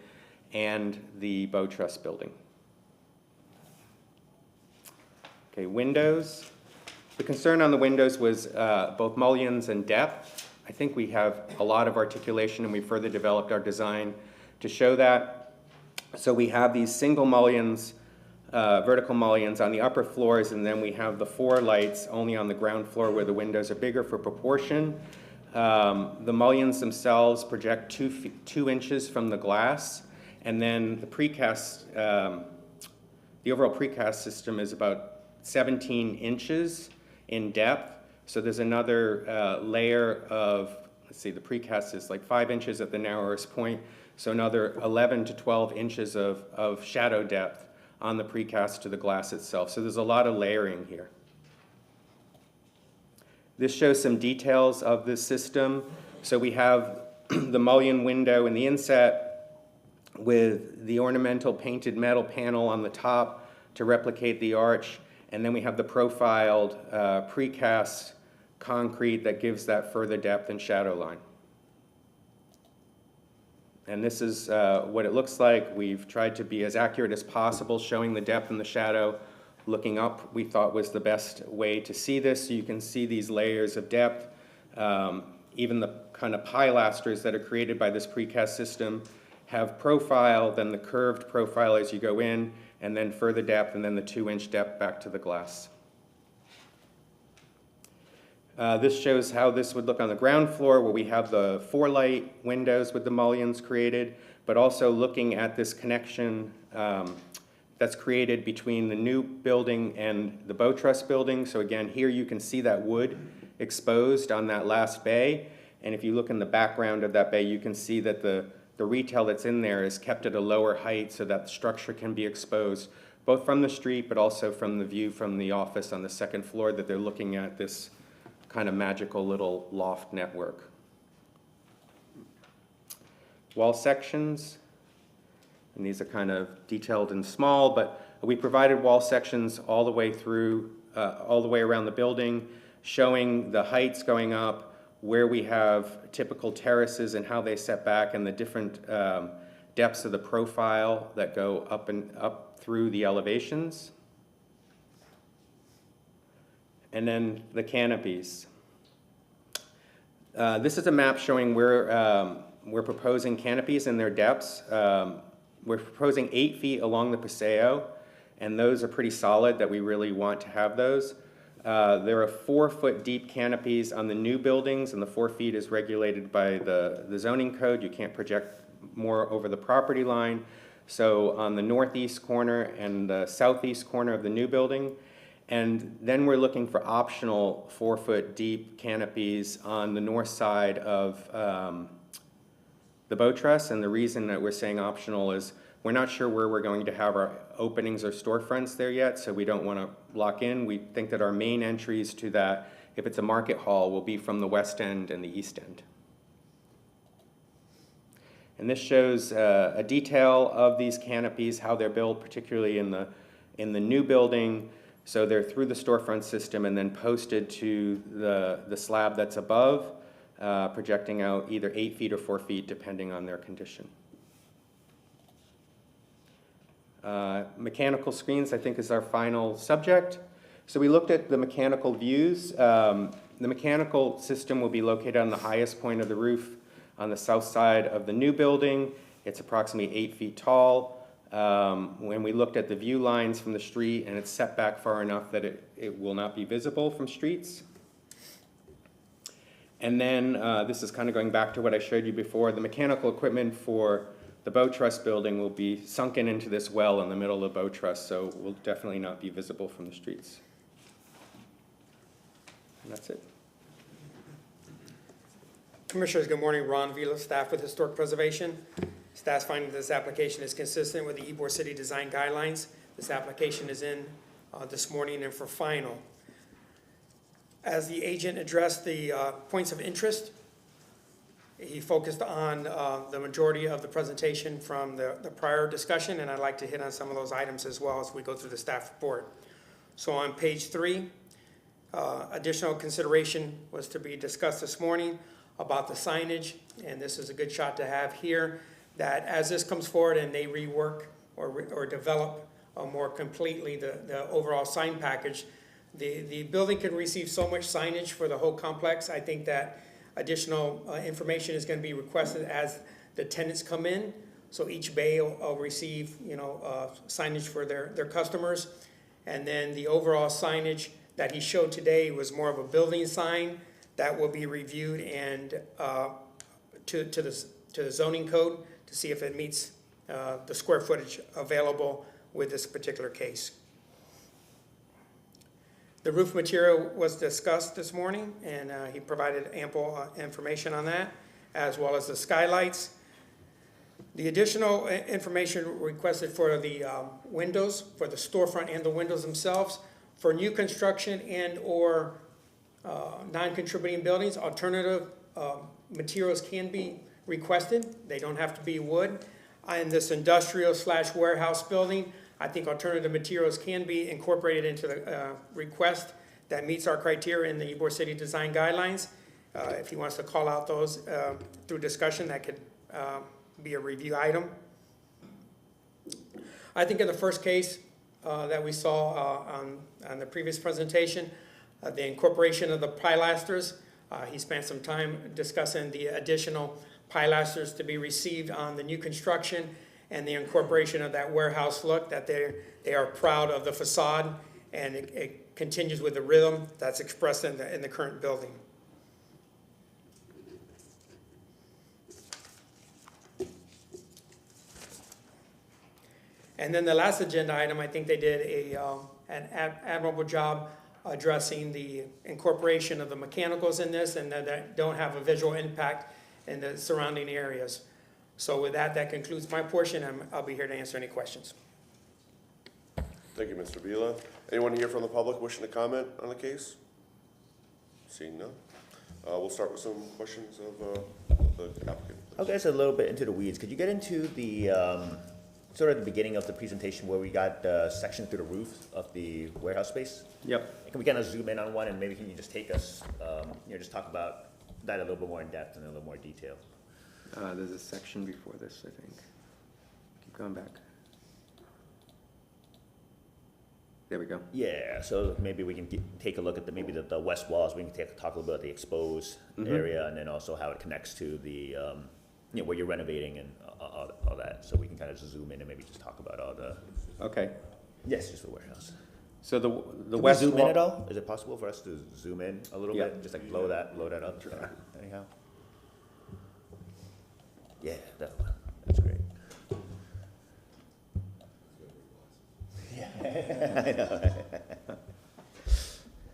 and the bow truss building. Okay, windows. The concern on the windows was both mullions and depth. I think we have a lot of articulation, and we further developed our design to show that. So we have these single mullions, vertical mullions on the upper floors, and then we have the four lights only on the ground floor where the windows are bigger for proportion. The mullions themselves project 2 inches from the glass, and then the precast, the overall precast system is about 17 inches in depth. So there's another layer of, let's see, the precast is like 5 inches at the narrowest point. So another 11 to 12 inches of shadow depth on the precast to the glass itself. So there's a lot of layering here. This shows some details of this system. So we have the mullion window in the inset with the ornamental painted metal panel on the top to replicate the arch. And then we have the profiled precast concrete that gives that further depth and shadow line. And this is what it looks like. We've tried to be as accurate as possible, showing the depth and the shadow looking up, we thought was the best way to see this. So you can see these layers of depth, even the kind of pilasters that are created by this precast system have profile, then the curved profile as you go in, and then further depth, and then the 2-inch depth back to the glass. This shows how this would look on the ground floor, where we have the 4-light windows with the mullions created, but also looking at this connection that's created between the new building and the Bow Trust building. So again, here you can see that wood exposed on that last bay. And if you look in the background of that bay, you can see that the retail that's in there is kept at a lower height so that the structure can be exposed, both from the street, but also from the view from the office on the second floor, that they're looking at this kind of magical little loft network. Wall sections, and these are kind of detailed and small, but we provided wall sections all the way through, all the way around the building, showing the heights going up, where we have typical terraces and how they set back, and the different depths of the profile that go up and up through the elevations. And then the canopies. This is a map showing where we're proposing canopies and their depths. We're proposing 8 feet along the Paseo, and those are pretty solid that we really want to have those. There are 4-foot deep canopies on the new buildings, and the 4 feet is regulated by the zoning code. You can't project more over the property line. So on the northeast corner and the southeast corner of the new building. And then we're looking for optional 4-foot deep canopies on the north side of the Bow Trust. And the reason that we're saying optional is we're not sure where we're going to have our openings or storefronts there yet, so we don't want to lock in. We think that our main entries to that, if it's a market hall, will be from the west end and the east end. And this shows a detail of these canopies, how they're built, particularly in the new building. So they're through the storefront system and then posted to the slab that's above, projecting out either 8 feet or 4 feet, depending on their condition. Mechanical screens, I think, is our final subject. So we looked at the mechanical views. The mechanical system will be located on the highest point of the roof on the south side of the new building. It's approximately 8 feet tall. When we looked at the view lines from the street, and it's set back far enough that it will not be visible from streets. And then this is kind of going back to what I showed you before. The mechanical equipment for the Bow Trust building will be sunken into this well in the middle of Bow Trust, so will definitely not be visible from the streets. And that's it. Commissioners, good morning. Ron Vila, staff with Historic Preservation. Staff's finding this application is consistent with the Ybor City Design Guidelines. This application is in this morning and for final. As the agent addressed the points of interest, he focused on the majority of the presentation from the prior discussion, and I'd like to hit on some of those items as well as we go through the staff report. So on page 3, additional consideration was to be discussed this morning about the signage, and this is a good shot to have here, that as this comes forward and they rework or develop more completely the overall sign package, the building can receive so much signage for the whole complex. I think that additional information is going to be requested as the tenants come in. So each bay will receive, signage for their customers. And then the overall signage that he showed today was more of a building sign that will be reviewed and to the zoning code to see if it meets the square footage available with this particular case. The roof material was discussed this morning, and he provided ample information on that, as well as the skylights. The additional information requested for the windows, for the storefront and the windows themselves, for new construction and or non-contributing buildings, alternative materials can be requested. They don't have to be wood. In this industrial/warehouse building, I think alternative materials can be incorporated into the request that meets our criteria in the Ybor City Design Guidelines. If he wants to call out those through discussion, that could be a review item. I think in the first case, that we saw on the previous presentation, the incorporation of the pilasters. He spent some time discussing the additional pilasters to be received on the new construction and the incorporation of that warehouse look, that they are proud of the facade, and it continues with the rhythm that's expressed in the current building. And then the last agenda item, I think they did an admirable job addressing the incorporation of the mechanicals in this, and that don't have a visual impact in the surrounding areas. So with that, that concludes my portion. I'll be here to answer any questions. Thank you, Mr. Vila. Anyone here from the public wishing to comment on the case? Seeing none. We'll start with some questions of the applicant. I'll get us a little bit into the weeds. Could you get into the, sort of the beginning of the presentation where we got the section through the roof of the warehouse space? Yep. Can we kind of zoom in on one, and maybe can you just take us, just talk about that a little bit more in depth and a little more detail? There's a section before this, I think. Keep going back. There we go. Yeah, so maybe we can take a look at maybe the west walls. We can talk a little bit about the exposed area, and then also how it connects to the, where you're renovating and all that. So we can kind of zoom in and maybe just talk about all the. Okay. Yes, just the warehouse. So the Can west we zoom wall. in at all? Is it possible for us to zoom in a little Yeah. bit? Just like blow that up? Anyhow? Yeah, that one. That's great.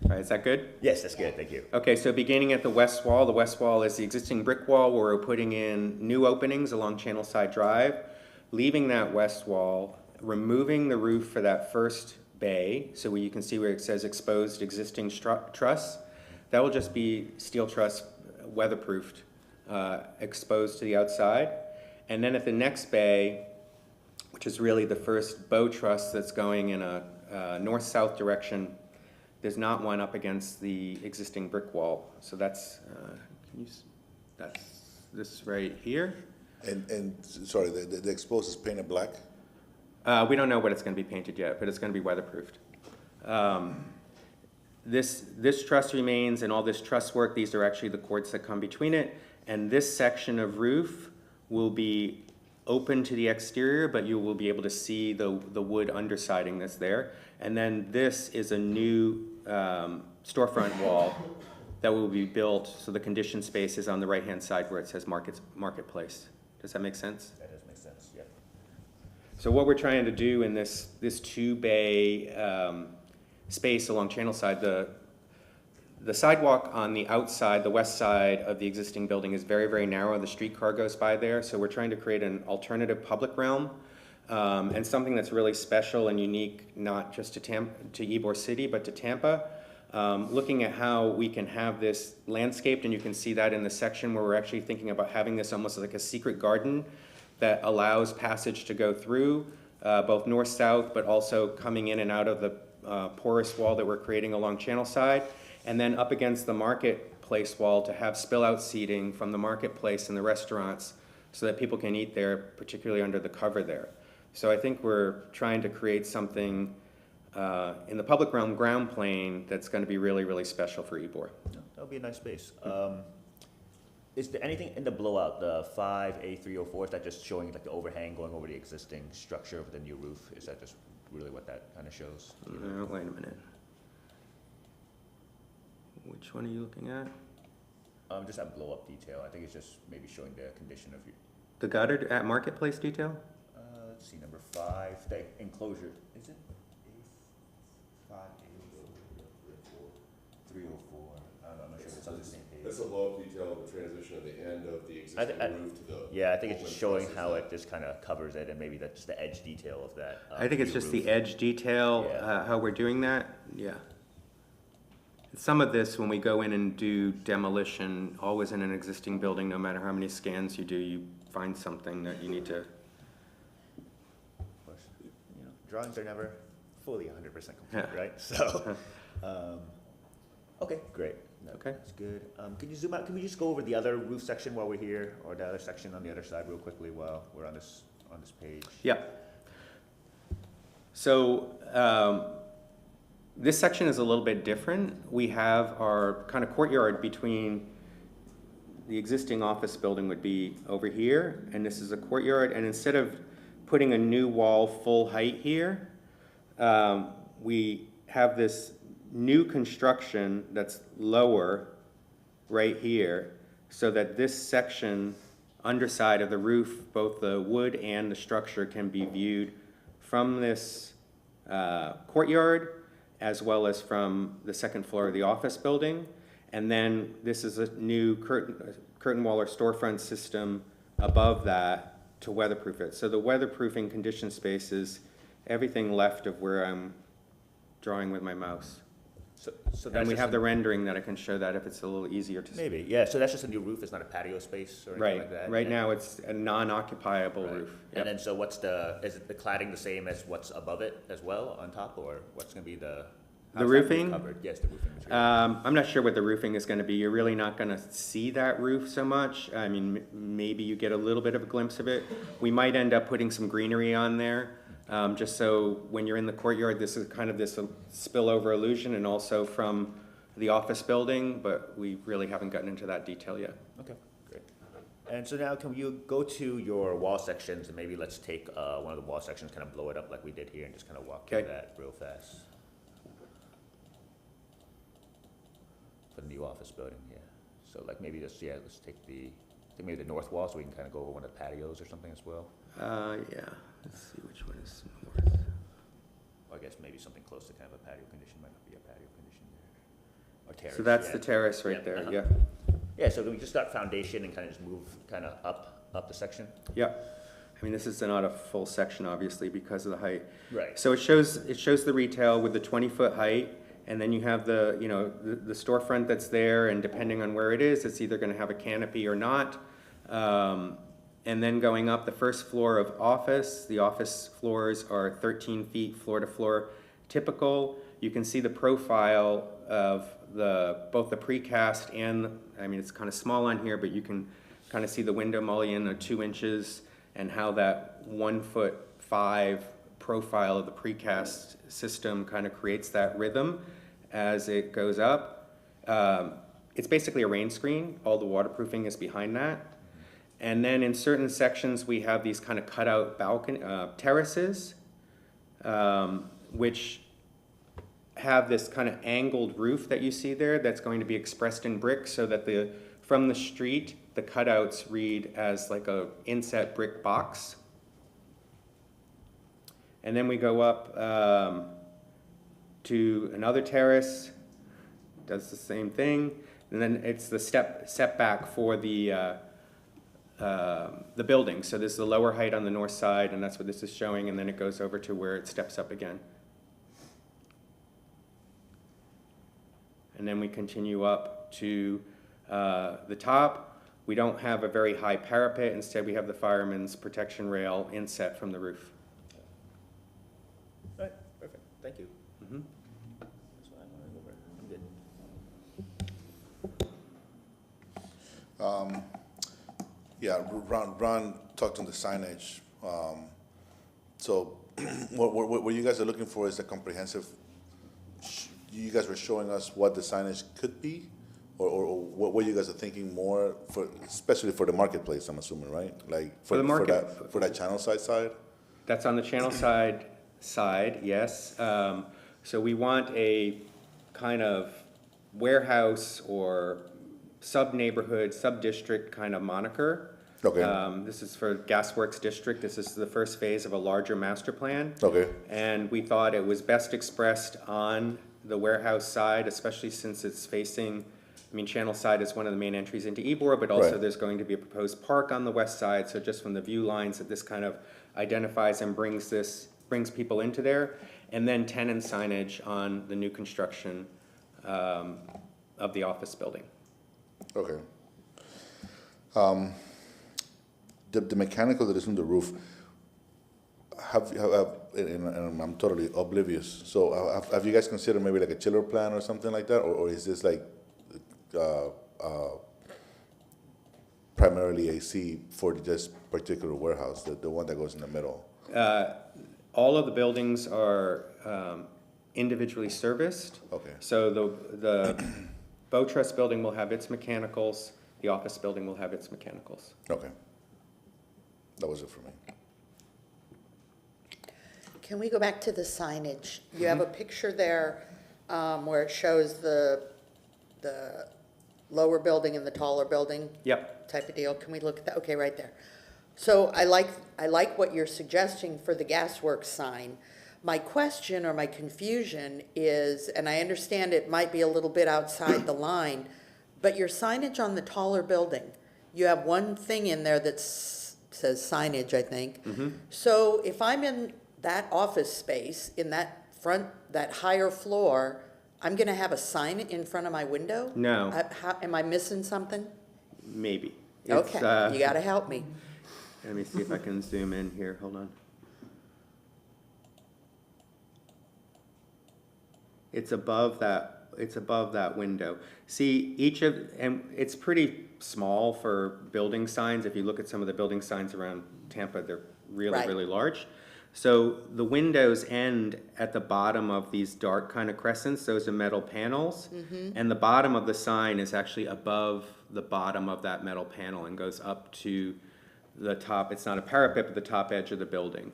All right, is that good? Yes, that's good. Thank you. Okay, so beginning at the west wall is the existing brick wall where we're putting in new openings along Channelside Drive, leaving that west wall, removing the roof for that first bay, so where you can see where it says exposed existing truss. That will just be steel truss, weatherproofed, exposed to the outside. And then at the next bay, which is really the first bow truss that's going in a north-south direction, there's not one up against the existing brick wall. So that's, that's this right here. And sorry, the exposed is painted black? We don't know what it's going to be painted yet, but it's going to be weatherproofed. This truss remains, and all this truss work, these are actually the cords that come between it. And this section of roof will be open to the exterior, but you will be able to see the wood undersiding that's there. And then this is a new storefront wall that will be built, so the conditioned space is on the right-hand side where it says Marketplace. Does that make sense? That does make sense, yeah. So what we're trying to do in this two-bay space along Channelside, the sidewalk on the outside, the west side of the existing building is very, very narrow. The streetcar goes by there, so we're trying to create an alternative public realm and something that's really special and unique, not just to Ybor City, but to Tampa. Looking at how we can have this landscaped, and you can see that in the section where we're actually thinking about having this almost like a secret garden that allows passage to go through, both north-south, but also coming in and out of the porous wall that we're creating along Channelside, and then up against the marketplace wall to have spill-out seating from the marketplace and the restaurants so that people can eat there, particularly under the cover there. So I think we're trying to create something in the public realm ground plane that's going to be really, really special for Ybor. That'll be a nice space. Is there anything in the blowout, the 5A304, is that just showing like the overhang going over the existing structure of the new roof? Is that just really what that kind of shows? Wait a minute. Which one are you looking at? Just that blow up detail. I think it's just maybe showing the condition of your, The gutter at Marketplace detail? let's see, number 5, the enclosure. Is it 5A304? I'm not sure if it's on the same page. That's a blow-up detail of the transition of the end of the existing roof to the. Yeah, I think it's just showing how it just kind of covers it, and maybe that's just the edge detail of that. I think it's new just roof. the edge detail, Yeah. how we're doing that, yeah. Some of this, when we go in and do demolition, always in an existing building, no matter how many scans you do, you find something that you need to. Of course, drawings are never fully 100% complete, right? So, okay, great. Okay. That's good. Can you zoom out? Can we just go over the other roof section while we're here, or the other section on the other side real quickly while we're on this page? Yeah. So This section is a little bit different. We have our kind of courtyard between the existing office building would be over here, and this is a courtyard, and instead of putting a new wall full height here, we have this new construction that's lower right here, so that this section, underside of the roof, both the wood and the structure can be viewed from this courtyard, as well as from the second floor of the office building. And then this is a new curtain wall or storefront system above that to weatherproof it. So the weatherproofing condition space is everything left of where I'm drawing with my mouse. So And that's we just have the rendering that I can show that if it's a little easier to see. maybe, yeah, so that's just a new roof, it's not a patio space or anything like that? Right And- now, it's a non-occupiable Right. roof. And Yep. then, so what's is it the cladding the same as what's above it as well, on top, or what's gonna be the? how's that roof roofing? covered? Yes, the roofing material. I'm not sure what the roofing is gonna be. You're really not gonna see that roof so much. I mean, maybe you get a little bit of a glimpse of it. We might end up putting some greenery on there, just so when you're in the courtyard, this is kind of this spillover illusion, and also from the office building, but we really haven't gotten into that detail yet. Okay, great. And so now can you go to your wall sections, and maybe let's take one of the wall sections, kind of blow it up like we did here, and just kind of walk through Okay. that real fast? For the new office building, yeah. So like maybe just, yeah, let's take maybe the north wall, so we can kind of go over one of the patios or something as well. Yeah, let's see which one is north. Or I guess maybe something close to kind of a patio condition, might not be a patio condition there. Or terrace. So that's yeah. the terrace right Yeah, there, uh-huh. yeah. Yeah, so we just start foundation and kind of just move kind of up the section? Yep. I mean, this is not a full section, obviously, because of the height. Right. So it shows the retail with the 20-foot height, and then you have the, the storefront that's there, and depending on where it is, it's either gonna have a canopy or not. And then going up the first floor of office, the office floors are 13 feet floor to floor typical. You can see the profile of both the precast and, I mean, it's kind of small on here, but you can kind of see the window mullion of 2 inches, and how that 1'5" profile of the precast system kind of creates that rhythm as it goes up. It's basically a rain screen. All the waterproofing is behind that. And then in certain sections, we have these kind of cutout balcony terraces, which have this kind of angled roof that you see there that's going to be expressed in brick, so that from the street, the cutouts read as like a inset brick box. And then we go up to another terrace, does the same thing, and then it's the setback for the building. So this is the lower height on the north side, and that's what this is showing, and then it goes over to where it steps up again. And then we continue up to the top. We don't have a very high parapet. Instead, we have the fireman's protection rail inset from the roof. All right, perfect, thank you. Mhm. That's what I wanted to go over. I'm good. Yeah, Ron talked on the signage. So what you guys are looking for is a comprehensive, you guys were showing us what the signage could be? Or what you guys are thinking more for, especially for the marketplace, I'm assuming, right? Like For the market- for that channel side? That's on the channel side, yes. So we want a kind of warehouse or sub-neighborhood, sub-district kind of moniker. Okay. This is for Gasworks District. This is the first phase of a larger master plan. Okay. And we thought it was best expressed on the warehouse side, especially since it's facing, I mean, Channel Side is one of the main entries into Ybor, but also Right. there's going to be a proposed park on the west side. So just from the view lines, that this kind of identifies and brings people into there. And then tenant signage on the new construction of the office building. Okay. The mechanical that is on the roof, and I'm totally oblivious, so have you guys considered maybe like a chiller plan or something like that? Or is this like primarily AC for this particular warehouse, the one that goes in the middle? all of the buildings are individually serviced. Okay. So the Bow Trust building will have its mechanicals, the office building will have its mechanicals. Okay. That was it for me. Can we go back to the signage? You have a picture there where it shows the lower building and the taller building Yep. type of deal. Can we look at that? Okay, right there. So I like what you're suggesting for the gasworks sign. My question or my confusion is, and I understand it might be a little bit outside the line, but your signage on the taller building, you have one thing in there that says signage, I think. So if I'm in that office space, in that front, that higher floor, I'm gonna have a sign in front of my window? No. Am I missing something? Maybe. It's, Okay, you gotta help me. Let me see if I can zoom in here, hold on. It's above that window. See, and it's pretty small for building signs. If you look at some of the building signs around Tampa, they're really, Right. really large. So the windows end at the bottom of these dark kind of crescents, those are metal panels. And the bottom of the sign is actually above the bottom of that metal panel and goes up to the top. It's not a parapet, but the top edge of the building.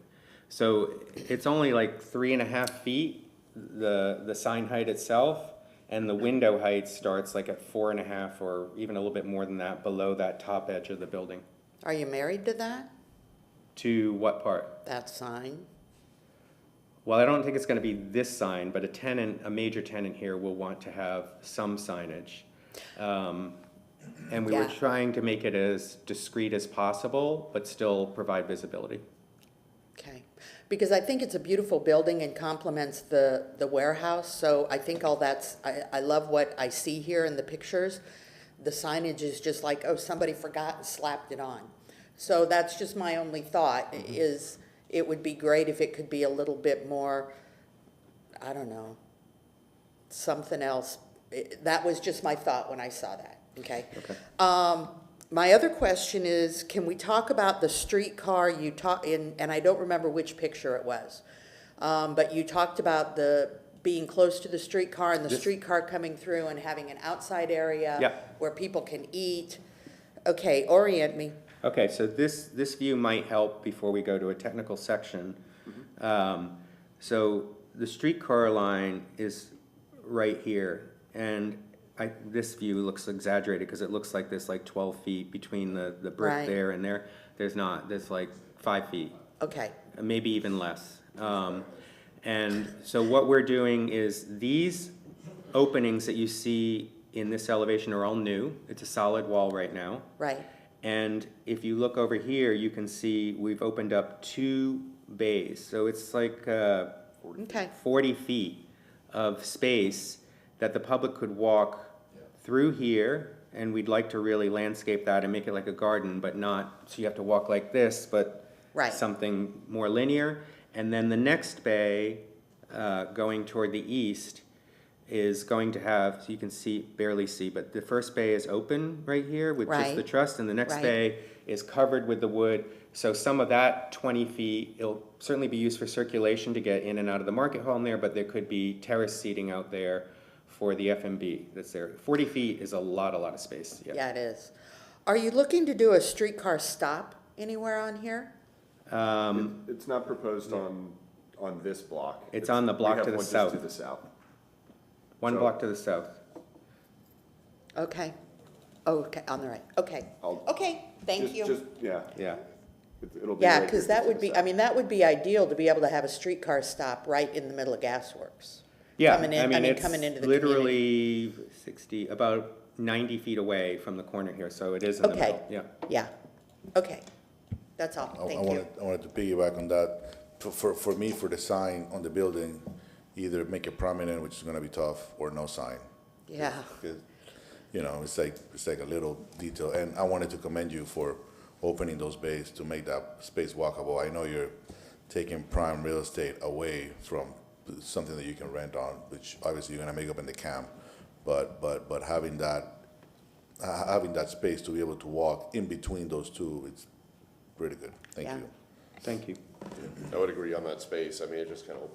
So it's only like 3.5 feet, the sign height itself, and the window height starts like at 4.5 or even a little bit more than that below that top edge of the building. Are you married to that? To what part? That sign? Well, I don't think it's gonna be this sign, but a major tenant here will want to have some signage. And we were Yeah. trying to make it as discreet as possible, but still provide visibility. Okay, because I think it's a beautiful building and complements the warehouse, so I think all that's, I love what I see here in the pictures. The signage is just like, oh, somebody forgot and slapped it on. So that's just my only thought, is it would be great if it could be a little bit more, I don't know, something else. That was just my thought when I saw that, okay? Okay. My other question is, can we talk about the streetcar you talked in, and I don't remember which picture it was, but you talked about being close to the streetcar and the streetcar coming through and having an outside area Yeah. where people can eat. Okay, orient me. Okay, so this view might help before we go to a technical section. So the streetcar line is right here, and this view looks exaggerated because it looks like there's like 12 feet between the brick Right. there and there. There's not, there's like 5 feet, Okay, maybe even less. And so what we're doing is these openings that you see in this elevation are all new. It's a solid wall right now. right, And if you look over here, you can see we've opened up 2 bays. So it's like okay, 40 feet of space that the public could walk through here. And we'd like to really landscape that and make it like a garden, but not, so you have to walk like this, but Right. something more linear. And then the next bay, going toward the east, is going to have, so you can barely see, but the first bay is open right here with just the Right. truss, and the next Right. bay is covered with the wood. So some of that 20 feet, it'll certainly be used for circulation to get in and out of the market hall in there, but there could be terrace seating out there for the F&B that's there. 40 feet is a lot of space, yeah. yeah, it is. Are you looking to do a streetcar stop anywhere on here? It's not proposed on this block. It's on the block to the We have one south. just to the south. One So- block to the south. Okay, okay, on the right, okay, I'll- okay, thank you. Yeah, Yeah. it'll be Yeah, right because here that just to would the be, south. I mean, that would be ideal to be able to have a streetcar stop right in the middle of Gasworks. Yeah, Coming in- coming into the community. literally 60, about 90 feet away from the corner here, so it is in the Okay. middle, yeah. Yeah, okay, that's all, I thank you. wanted to piggyback on that. For me, for the sign on the building, either make it prominent, which is gonna be tough, or no sign. Yeah, Because, you know, it's like a little detail, and I wanted to commend you for opening those bays to make that space walkable. I know you're taking prime real estate away from something that you can rent on, which obviously you're gonna make up in the camp, but having that space to be able to walk in between those two, it's pretty good. Thank Yeah. you. Thank you. I would agree on that space. I mean, it just kind of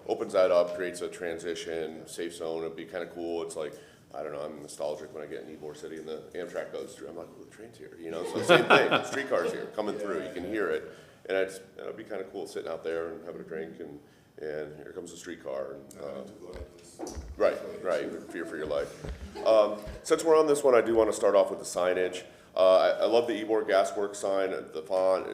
opens that up, creates a transition, safe zone. It'd be kind of cool. It's like, I don't know, I'm nostalgic when I get in Ybor City and the Amtrak goes through. I'm like, oh, the train's here, you know? So same thing, the streetcar's here, coming through. You can hear it. And it'd be kind of cool sitting out there and having a drink and here comes the streetcar. And, right, fear for your life. Since we're on this one, I do want to start off with the signage. I love the Ybor Gasworks sign, the font,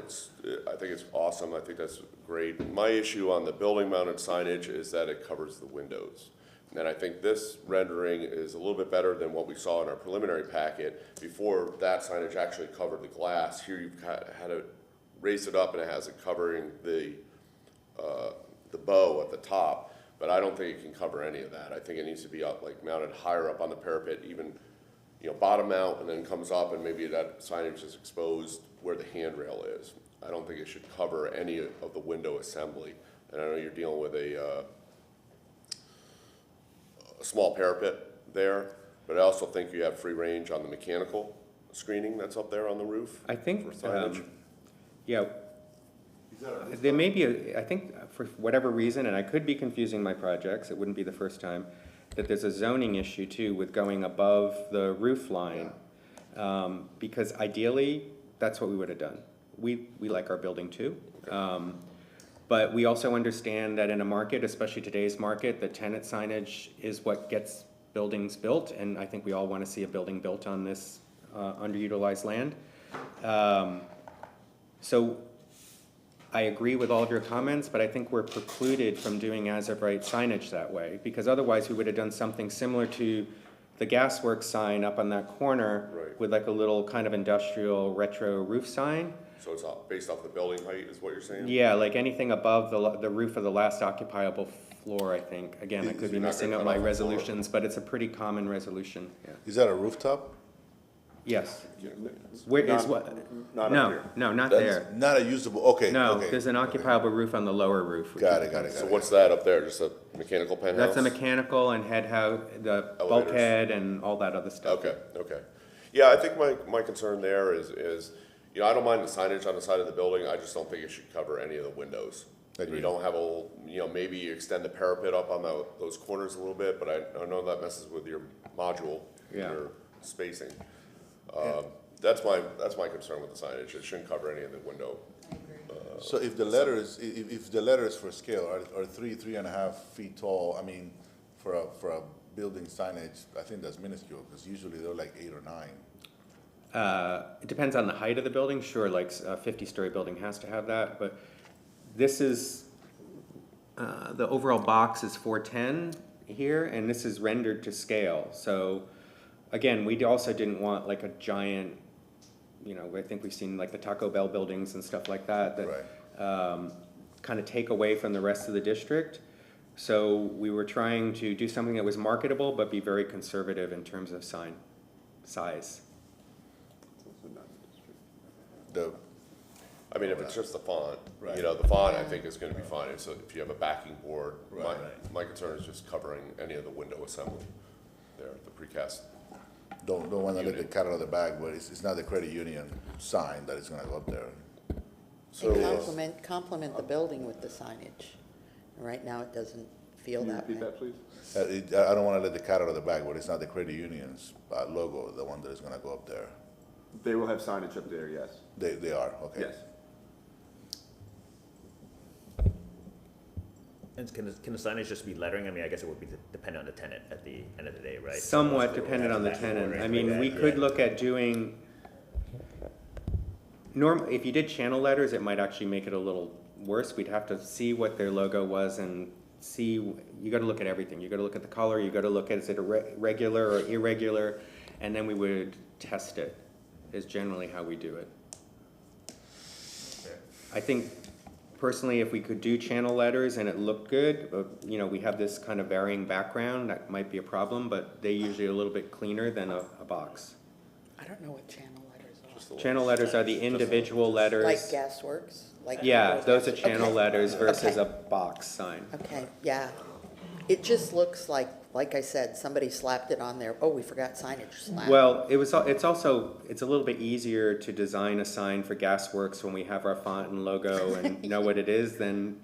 I think it's awesome, I think that's great. My issue on the building mounted signage is that it covers the windows. And I think this rendering is a little bit better than what we saw in our preliminary packet. Before that signage actually covered the glass, here you've had to raise it up and it has it covering the bow at the top. But I don't think it can cover any of that. I think it needs to be up, like mounted higher up on the parapet, even bottom out and then comes up and maybe that signage is exposed where the handrail is. I don't think it should cover any of the window assembly. And I know you're dealing with a small parapet there, but I also think you have free range on the mechanical screening that's up there on the roof. I think, for signage. yeah, there may be, I think for whatever reason, and I could be confusing my projects, it wouldn't be the first time, that there's a zoning issue too with going above the roof line. Because ideally, that's what we would have done. We like our building too. But we also understand that in a market, especially today's market, the tenant signage is what gets buildings built. And I think we all want to see a building built on this underutilized land. So I agree with all of your comments, but I think we're precluded from doing as-of-right signage that way, because otherwise we would have done something similar to the Gasworks sign up on that corner. Right. With like a little kind of industrial retro roof sign. So it's based off the building height is what you're saying? Yeah, like anything above the roof of the last occupiable floor, I think. Again, I could be You're not messing gonna up cut my off the floor. resolutions, but it's a pretty common resolution, yeah. Is that a rooftop? Yes. Where is what? Not up No, here. no, not That's there. not a usable, okay, No, okay. there's an occupiable roof on the lower roof. which Got is- it, got it, So got it. what's that up there? Just a mechanical penthouse? That's a mechanical and head house, the Elevators. bulkhead and all that other stuff. Okay. Yeah, I think my concern there is, I don't mind the signage on the side of the building, I just don't think it should cover any of the windows. Agreed. You don't have maybe you extend the parapet up on those corners a little bit, but I know that messes with your module, Yeah. your spacing. That's my concern with the signage, it shouldn't cover any of the window. So if the letters, if the letters for scale are 3.5 feet tall, I mean, for a building signage, I think that's minuscule, because usually they're like 8 or 9. It depends on the height of the building, sure, like a 50-story building has to have that, but this is, the overall box is 410 here, and this is rendered to scale, so, again, we also didn't want like a giant, I think we've seen like the Taco Bell buildings and stuff like that, kind of take away from the rest of the district. So we were trying to do something that was marketable, but be very conservative in terms of sign size. I mean, if it's just the font, Right. the font I think is gonna be fine, so if you have a backing board, Right. my concern is just covering any of the window assembly there, the precast. Don't want to let the cat out of the bag, but it's not the credit union sign that is gonna go up there. And complement the building with the signage. Right now, it doesn't feel Can you that repeat way. that, please? I don't want to let the cat out of the bag, but it's not the credit union's logo, the one that is gonna go up there. They will have signage up there, yes. They are, okay. Yes. And can the signage just be lettering? I mean, I guess it would be dependent on the tenant at the end of the day, right? Somewhat So dependent on the back tenant. order I and mean, like we that, could yeah. look at doing, if you did channel letters, it might actually make it a little worse. We'd have to see what their logo was and see, you gotta look at everything. You gotta look at the color, you gotta look at, is it regular or irregular? And then we would test it, is generally how we do it. I think personally, if we could do channel letters and it looked good, we have this kind of varying background, that might be a problem, but they usually are a little bit cleaner than a box. I don't know what channel letters are. Just the Channel letters are the individual letters. Like Gasworks? Like Yeah, those those are letters? channel Okay. letters versus Okay. a box sign. Okay, yeah. It just looks like I said, somebody slapped it on there. Oh, we forgot signage slap. Well, it's also, it's a little bit easier to design a sign for Gasworks when we have our font and logo and know what it is than,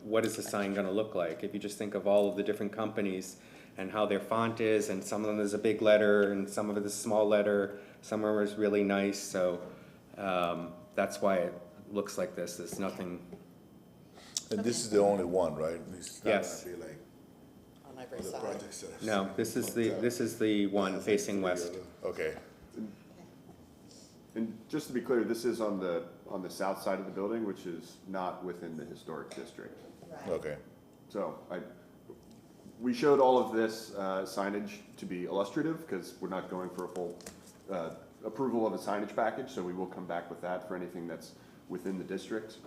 what is the sign gonna look like? If you just think of all of the different companies and how their font is, and some of them is a big letter, and some of it is a small letter, some of them is really nice, so, that's why it looks like this. There's nothing, And this is the only one, right? It's not Yes. gonna be like On every other side. projects that I've no, seen. this is the one facing west. Okay, And just to be clear, this is on the south side of the building, which is not within the historic district. okay. So we showed all of this signage to be illustrative, because we're not going for a full approval of a signage package, so we will come back with that for anything that's within the district.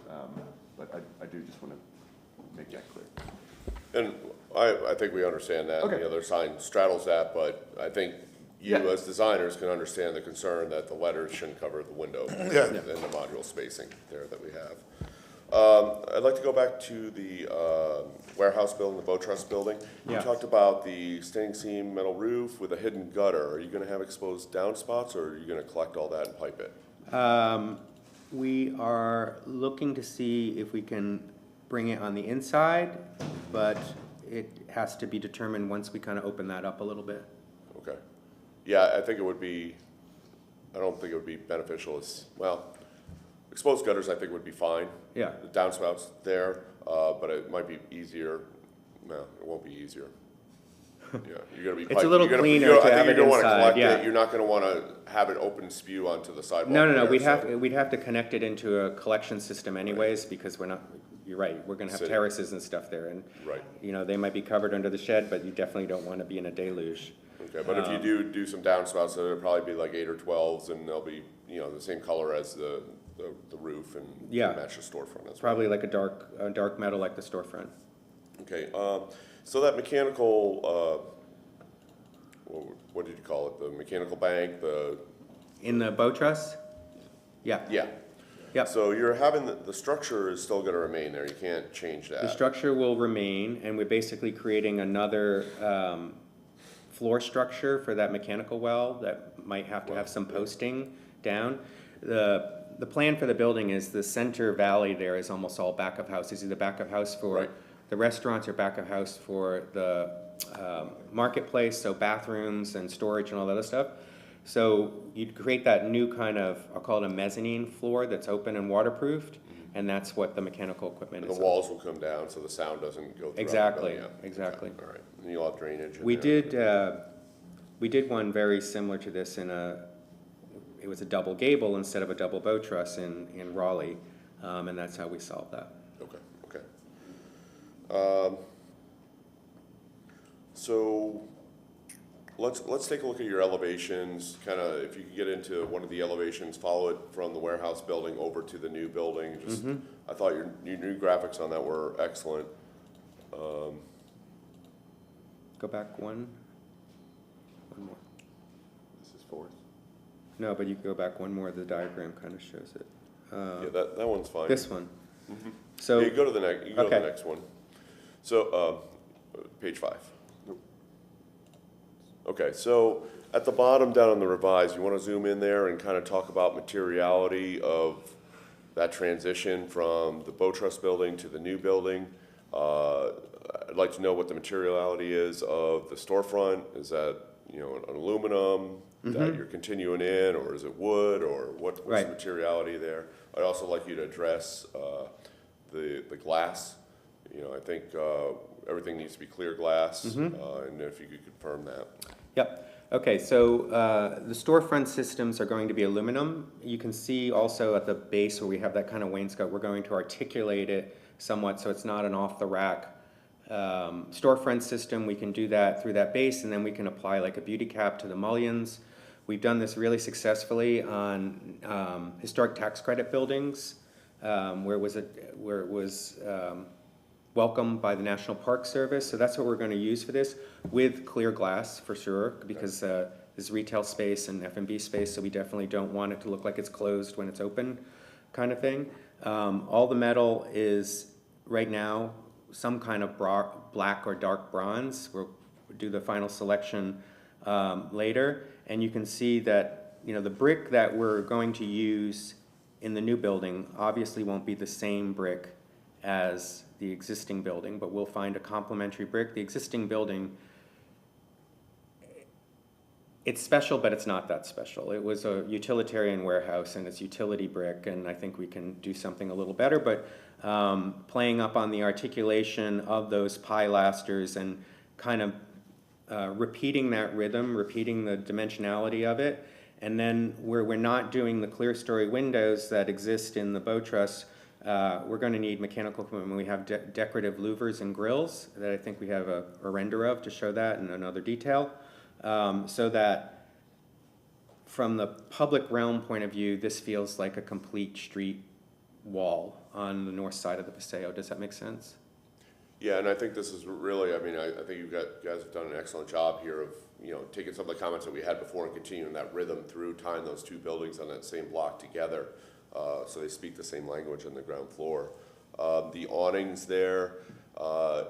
But I do just want to make that clear. And I think we understand that. Okay. The other sign straddles that, but I think you Yeah. as designers can understand the concern that the letters shouldn't cover the window Yeah. and the module spacing there that we have. I'd like to go back to the warehouse building, the Bow Trust building. You Yeah. talked about the standing seam metal roof with a hidden gutter. Are you gonna have exposed downspouts, or are you gonna collect all that and pipe it? We are looking to see if we can bring it on the inside, but it has to be determined once we kind of open that up a little bit. Okay. Yeah, I think it would be, I don't think it would be beneficial as, well, exposed gutters I think would be fine. Yeah. The downspouts there, but it might be easier, no, it won't be easier. Yeah, you're gonna be. It's a little cleaner to have it inside, yeah. You're not gonna wanna have it open spew onto the sidewalk. No, there, we'd have to connect it into a collection system anyways, because we're not, you're right, we're gonna have City. terraces and stuff there, and, Right. They might be covered under the shed, but you definitely don't wanna be in a deluge. Okay, but if you do some downspouts, it'll probably be like 8 or 12s, and they'll be, the same color as the roof and Yeah. match the storefront as well. Probably like a dark metal like the storefront. Okay, so that mechanical, what did you call it? The mechanical bank, In the bow truss? Yeah. yeah. Yep. So you're having, the structure is still gonna remain there, you can't change The that. structure will remain, and we're basically creating another floor structure for that mechanical well that might have to have some posting down. The plan for the building is the center valley there is almost all back of house. Is either back of house for Right. the restaurants or back of house for the marketplace, so bathrooms and storage and all that other stuff. So you'd create that new kind of, I'll call it a mezzanine floor that's open and waterproofed, and that's what the mechanical equipment And is. the walls will come down so the sound doesn't go through. Exactly, exactly. All right, and you'll have drainage in We there. did one very similar to this it was a double gable instead of a double bow truss in Raleigh, and that's how we solved that. Okay, okay. So, let's take a look at your elevations, kinda, if you could get into one of the elevations, follow it from the warehouse building over to the new building, just, I thought your new graphics on that were excellent. Go back one more. This is fourth. No, but you can go back one more, the diagram kind of shows it. Yeah, that one's fine. This one. Yeah, So, you go to the next, you go to the Okay. next one. So, page 5. Okay, so at the bottom down on the revised, you want to zoom in there and kind of talk about materiality of that transition from the Bow Trust building to the new building. I'd like to know what the materiality is of the storefront. Is that, an aluminum that you're continuing in, or is it wood, or what's the Right. materiality there? I'd also like you to address the glass. I think everything needs to be clear glass, and if you could confirm that. Yep. Okay, so the storefront systems are going to be aluminum. You can see also at the base where we have that kind of wainscot, we're going to articulate it somewhat so it's not an off-the-rack storefront system. We can do that through that base, and then we can apply like a beauty cap to the mullions. We've done this really successfully on historic tax credit buildings, where it was welcomed by the National Park Service. So that's what we're going to use for this, with clear glass for sure, because this is retail space and F&B space, so we definitely don't want it to look like it's closed when it's open, kind of thing. All the metal is right now some kind of black or dark bronze. We'll do the final selection later. And you can see that, you know, the brick that we're going to use in the new building obviously won't be the same brick as the existing building, but we'll find a complementary brick. The existing building, it's special, but it's not that special. It was a utilitarian warehouse and it's utility brick, and I think we can do something a little better, but playing up on the articulation of those pilasters and kind of repeating that rhythm, repeating the dimensionality of it, and then where we're not doing the clear story windows that exist in the bow truss, we're going to need mechanical equipment. We have decorative louvers and grills that I think we have a render of to show that in another detail. So that from the public realm point of view, this feels like a complete street wall on the north side of the Paseo. Does that make sense? Yeah, and I think this is really, I mean, I think you guys have done an excellent job here of, you know, taking some of the comments that we had before and continuing that rhythm through, tying those two buildings on that same block together, so they speak the same language on the ground floor. The awnings there,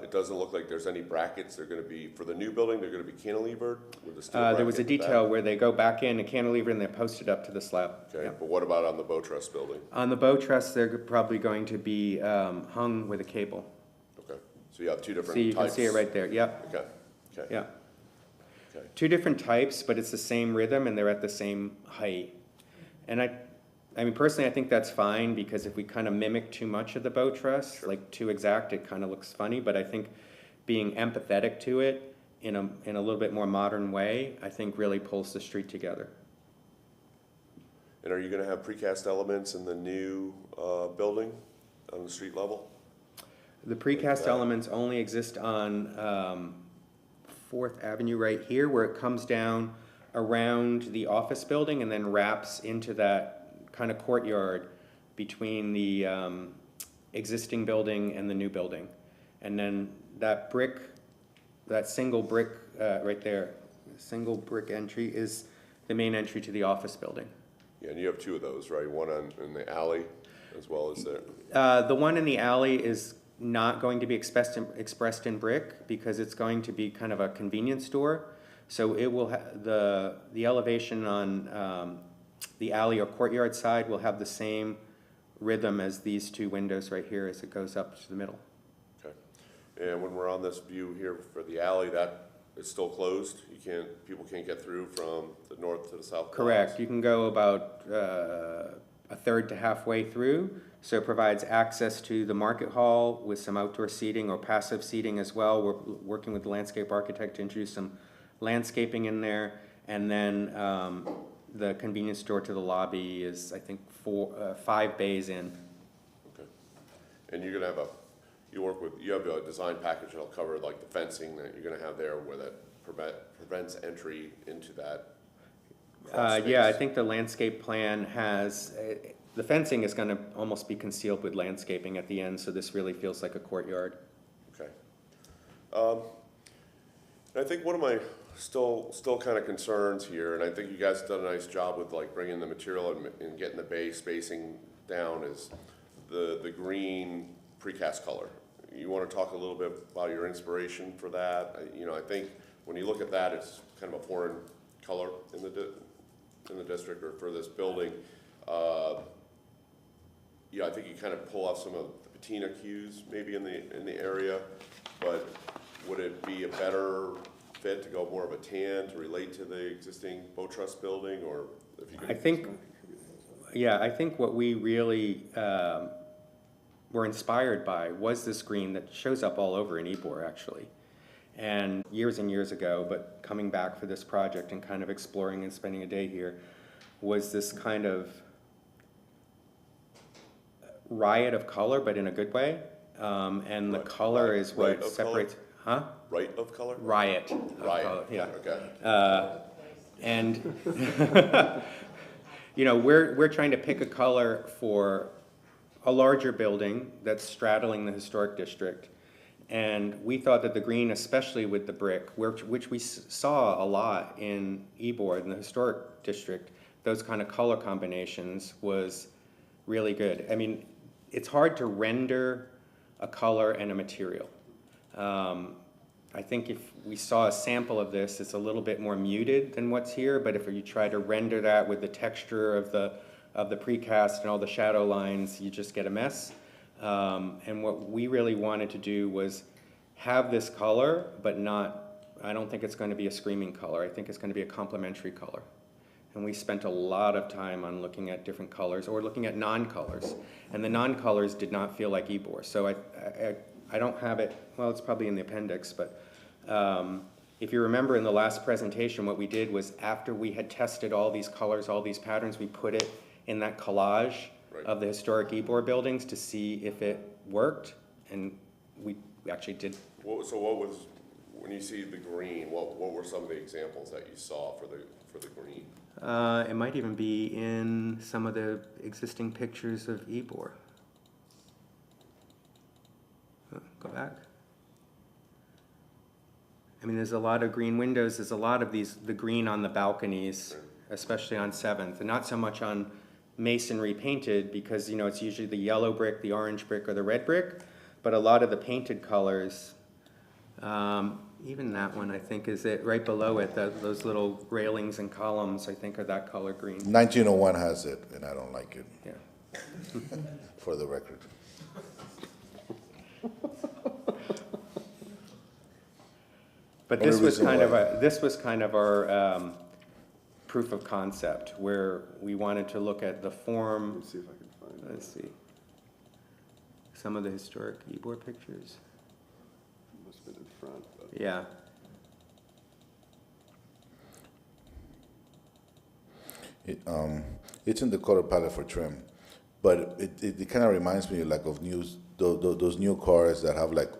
it doesn't look like there's any brackets. They're going to be, for the new building, they're going to be cantilevered with a steel bracket. There was a detail where they go back in, a cantilever, and they're posted up to the slab. Okay, Yeah. but what about on the bow truss building? On the bow truss, they're probably going to be hung with a cable. Okay, so you have two different See, you types. can see it right there. Yep. Okay, okay. Yeah. Okay. Two different types, but it's the same rhythm and they're at the same height. And I mean, personally, I think that's fine, because if we kind of mimic too much of the bow truss, like too exact, it kind of looks funny. But I think being empathetic to it in a little bit more modern way, I think really pulls the street together. And are you going to have precast elements in the new building on the street level? The precast elements only exist on 4th Avenue right here, where it comes down around the office building and then wraps into that kind of courtyard between the existing building and the new building. And then that brick, that single brick right there, single brick entry is the main entry to the office building. Yeah, and you have two of those, right? One in the alley as well as there. The one in the alley is not going to be expressed in brick, because it's going to be kind of a convenience store. So it will the elevation on the alley or courtyard side will have the same rhythm as these two windows right here as it goes up to the middle. Okay. And when we're on this view here for the alley, that is still closed? People can't get through from the north to the south? Correct. You can go about a third to halfway through. So it provides access to the market hall with some outdoor seating or passive seating as well. We're working with the landscape architect to introduce some landscaping in there. And then the convenience store to the lobby is, I think, 5 bays in. Okay. And you're gonna have you have a design package that'll cover like the fencing that you're gonna have there where that prevents entry into that crawl space. Yeah, I think the landscape plan has, the fencing is gonna almost be concealed with landscaping at the end, so this really feels like a courtyard. Okay. And I think one of my still kind of concerns here, and I think you guys have done a nice job with like bringing the material and getting the bay spacing down, is the green precast color. You want to talk a little bit about your inspiration for that? I think when you look at that, it's kind of a foreign color in the district or for this building. I think you kind of pull off some of the patina cues maybe in the area, but would it be a better fit to go more of a tan to relate to the existing bow truss building, or if you could? I think what we really were inspired by was this green that shows up all over in Ybor, actually. And years ago, but coming back for this project and kind of exploring and spending a day here, was this kind of riot of color, but in a good way. And the color is what separates. Color? Huh? Right of color? Riot. Riot. Color, yeah. Okay. And we're trying to pick a color for a larger building that's straddling the historic district. And we thought that the green, especially with the brick, which we saw a lot in Ybor, in the historic district, those kind of color combinations was really good. I mean, it's hard to render a color and a material. I think if we saw a sample of this, it's a little bit more muted than what's here, but if you try to render that with the texture of the precast and all the shadow lines, you just get a mess. And what we really wanted to do was have this color, but not, I don't think it's going to be a screaming color. I think it's going to be a complementary color. And we spent a lot of time on looking at different colors or looking at non-colors. And the non-colors did not feel like Ybor. So I don't have it, well, it's probably in the appendix, but if you remember in the last presentation, what we did was after we had tested all these colors, all these patterns, we put it in that collage of the historic Ybor buildings to see if it worked, and we actually did. So what was, when you see the green, what were some of the examples that you saw for the green? It might even be in some of the existing pictures of Ybor. Go back. I mean, there's a lot of green windows. There's a lot of the green on the balconies, especially on 7th, and not so much on masonry painted because, you know, it's usually the yellow brick, the orange brick, or the red brick. But a lot of the painted colors, even that one, I think, is it right below it. Those little railings and columns, I think, are that color green. 1901 has it, and I don't like it. Yeah. For the record. But Only this was reason kind of our proof of concept, where we wanted to look at the form. Let's see if I can find it. Let's see. Some of the historic Ybor pictures. Must have been in front. But Yeah. It's in the color palette for trim, but it kind of reminds me like of those new cars that have like,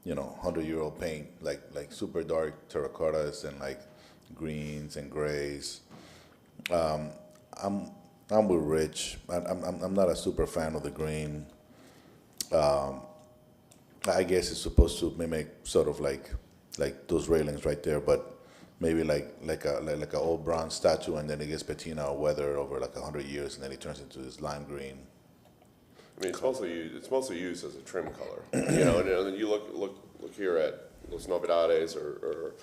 you know, 100-year-old paint, like super dark terracottas and like greens and grays. I'm with Rich. I'm not a super fan of the green. I guess it's supposed to mimic sort of like those railings right there, but maybe like a old bronze statue, and then it gets patina or weathered over like 100 years, and then it turns into this lime green. I mean, it's mostly used as a trim color, you know. And then you look here at Los Novedades or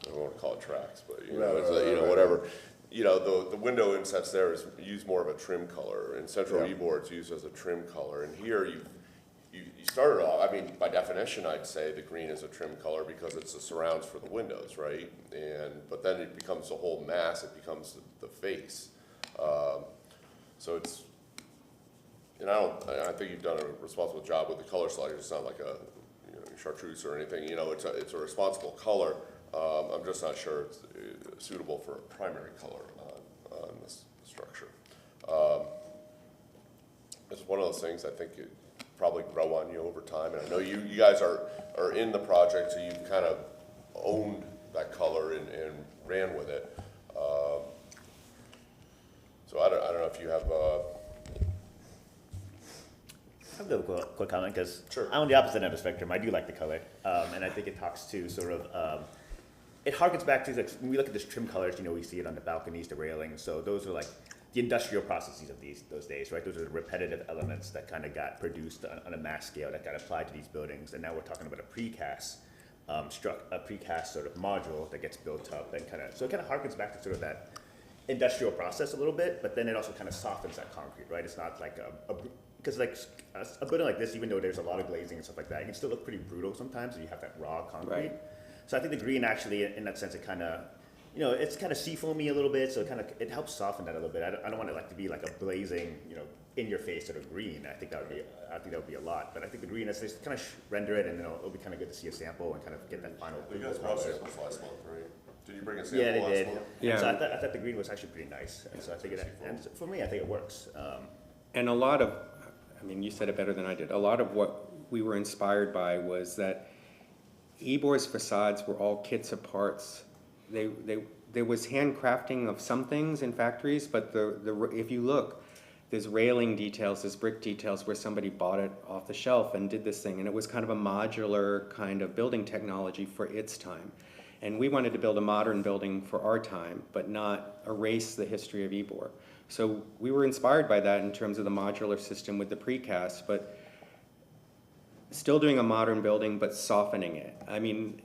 I don't want to call it tracks, but you know, it's you know, whatever. You know, the window insets there is used more of a trim color. In Central Ybor, it's used as a trim color, and here you started off. I mean, by definition, I'd say the green is a trim color because it's the surrounds for the windows, right? But then it becomes a whole mass. It becomes the face. So it's, and I think you've done a responsible job with the color sliders. It's not like a chartreuse or anything. You know, it's a responsible color. I'm just not sure it's suitable for a primary color on this structure. It's one of those things I think it probably grow on you over time. And I know you guys are in the project, so you've kind of owned that color and ran with it. So I don't know if you have. I have a quick comment because Sure. I'm on the opposite end of the spectrum. I do like the color, and I think it talks to sort of. It harkens back to like when we look at this trim colors. You know, we see it on the balconies, the railings. So those are like the industrial processes of those days, right? Those are the repetitive elements that kind of got produced on a mass scale that got applied to these buildings. And now we're talking about a precast a precast sort of module that gets built up and so it kind of harkens back to sort of that industrial process a little bit, but then it also kind of softens that concrete, right? It's not like because like a building like this, even though there's a lot of glazing and stuff like that, it can still look pretty brutal sometimes if you have that raw concrete. Right. So I think the green actually, in that sense, it kind of, you know, it's kind of seafoamy a little bit, so it helps soften that a little bit. I don't want it like to be like a blazing, you know, in your face sort of green. I think that would be a lot. But I think the green is just kind of render it, and it'll be kind of good to see a sample and kind of get that final. You guys brought samples last month, right? Did you bring a sample Yeah, they last did. month? Yeah. So I thought the green was actually pretty nice. And so I think and for me, I think it works. And a lot of, I mean, you said it better than I did. A lot of what we were inspired by was that Ybor's facades were all kits of parts. There was handcrafting of some things in factories, but if you look, there's railing details, there's brick details where somebody bought it off the shelf and did this thing, and it was kind of a modular kind of building technology for its time. And we wanted to build a modern building for our time, but not erase the history of Ybor. So we were inspired by that in terms of the modular system with the precast, but still doing a modern building, but softening it. I mean,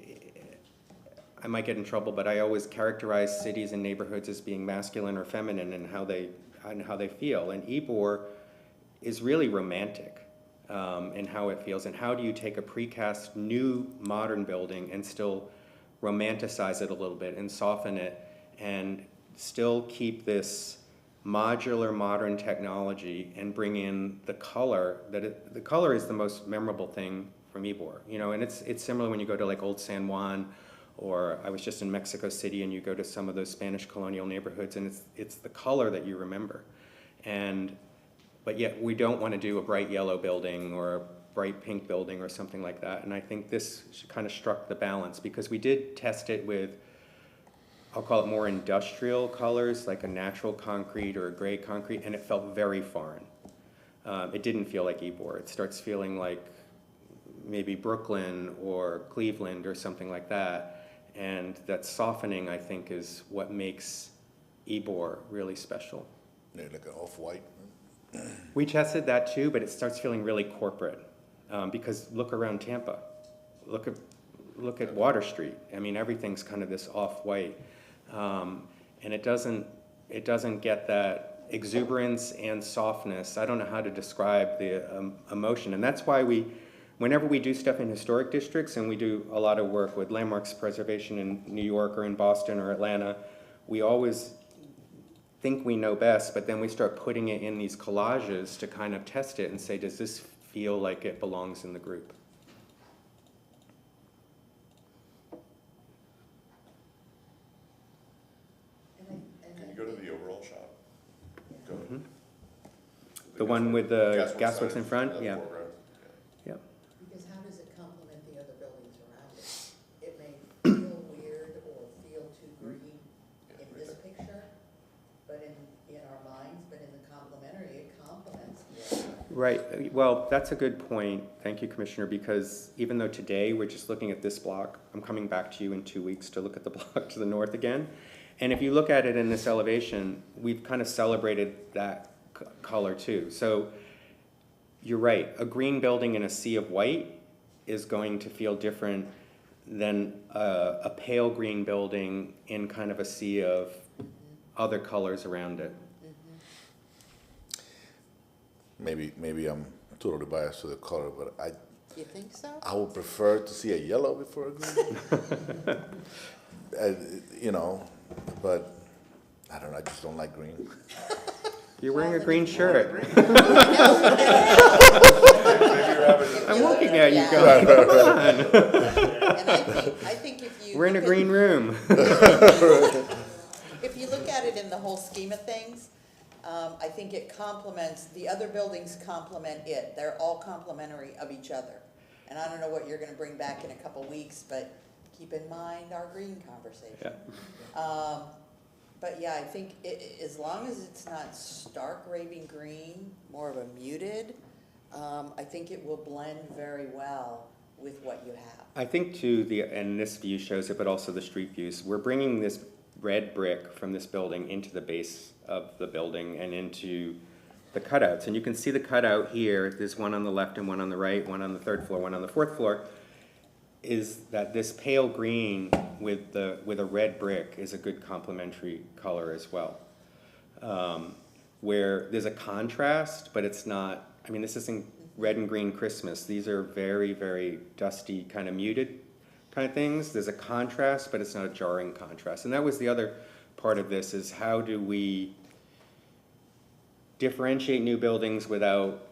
I might get in trouble, but I always characterize cities and neighborhoods as being masculine or feminine and how they feel. And Ybor is really romantic in how it feels. And how do you take a precast new modern building and still romanticize it a little bit and soften it and still keep this modular modern technology and bring in the color the color is the most memorable thing from Ybor, you know, and it's similar when you go to like Old San Juan, or I was just in Mexico City and you go to some of those Spanish colonial neighborhoods, and it's the color that you remember. But yet we don't want to do a bright yellow building or a bright pink building or something like that. And I think this kind of struck the balance, because we did test it with, I'll call it more industrial colors, like a natural concrete or a gray concrete, and it felt very foreign. It didn't feel like Ybor. It starts feeling like maybe Brooklyn or Cleveland or something like that. And that softening, I think, is what makes Ybor really special. Maybe like an off-white. We tested that too, but it starts feeling really corporate, because look around Tampa, look at Water Street. I mean, everything's kind of this off-white, and it doesn't get that exuberance and softness. I don't know how to describe the emotion, and that's why whenever we do stuff in historic districts, and we do a lot of work with landmarks preservation in New York or in Boston or Atlanta, we always think we know best, but then we start putting it in these collages to kind of test it and say, does this feel like it belongs in the group? Can you go to the overall shot? Go ahead. The one with the Gasworks gasworks in front? the Yeah. foreground. Yep. Because how does it complement the other buildings around it? It may feel weird or feel too green in this picture, but in our minds, but in the complementary, it complements the other. Right. Well, that's a good point. Thank you, Commissioner, because even though today we're just looking at this block, I'm coming back to you in 2 weeks to look at the block to the north again. And if you look at it in this elevation, we've kind of celebrated that color too. So you're right. A green building in a sea of white is going to feel different than a pale green building in kind of a sea of other colors around it. Maybe I'm totally biased to the color, but You think so? I would prefer to see a yellow before a green. You know, but I don't know, I just don't like green. You're wearing a green shirt. I'm looking at you going, come on. And I think if you. We're in a green room. If you look at it in the whole scheme of things, I think it complements, the other buildings complement it. They're all complementary of each other. And I don't know what you're gonna bring back in a couple weeks, but keep in mind our green conversation. Yeah. But yeah, I think as long as it's not stark raving green, more of a muted, I think it will blend very well with what you have. I think too, and this view shows it, but also the street views, we're bringing this red brick from this building into the base of the building and into the cutouts. And you can see the cutout here. There's one on the left and one on the right, one on the third floor, one on the fourth floor. Is that this pale green with a red brick is a good complementary color as well. Where there's a contrast, but it's not, I mean, this isn't red and green Christmas. These are very, very dusty, kind of muted kind of things. There's a contrast, but it's not a jarring contrast. And that was the other part of this, is how do we differentiate new buildings without,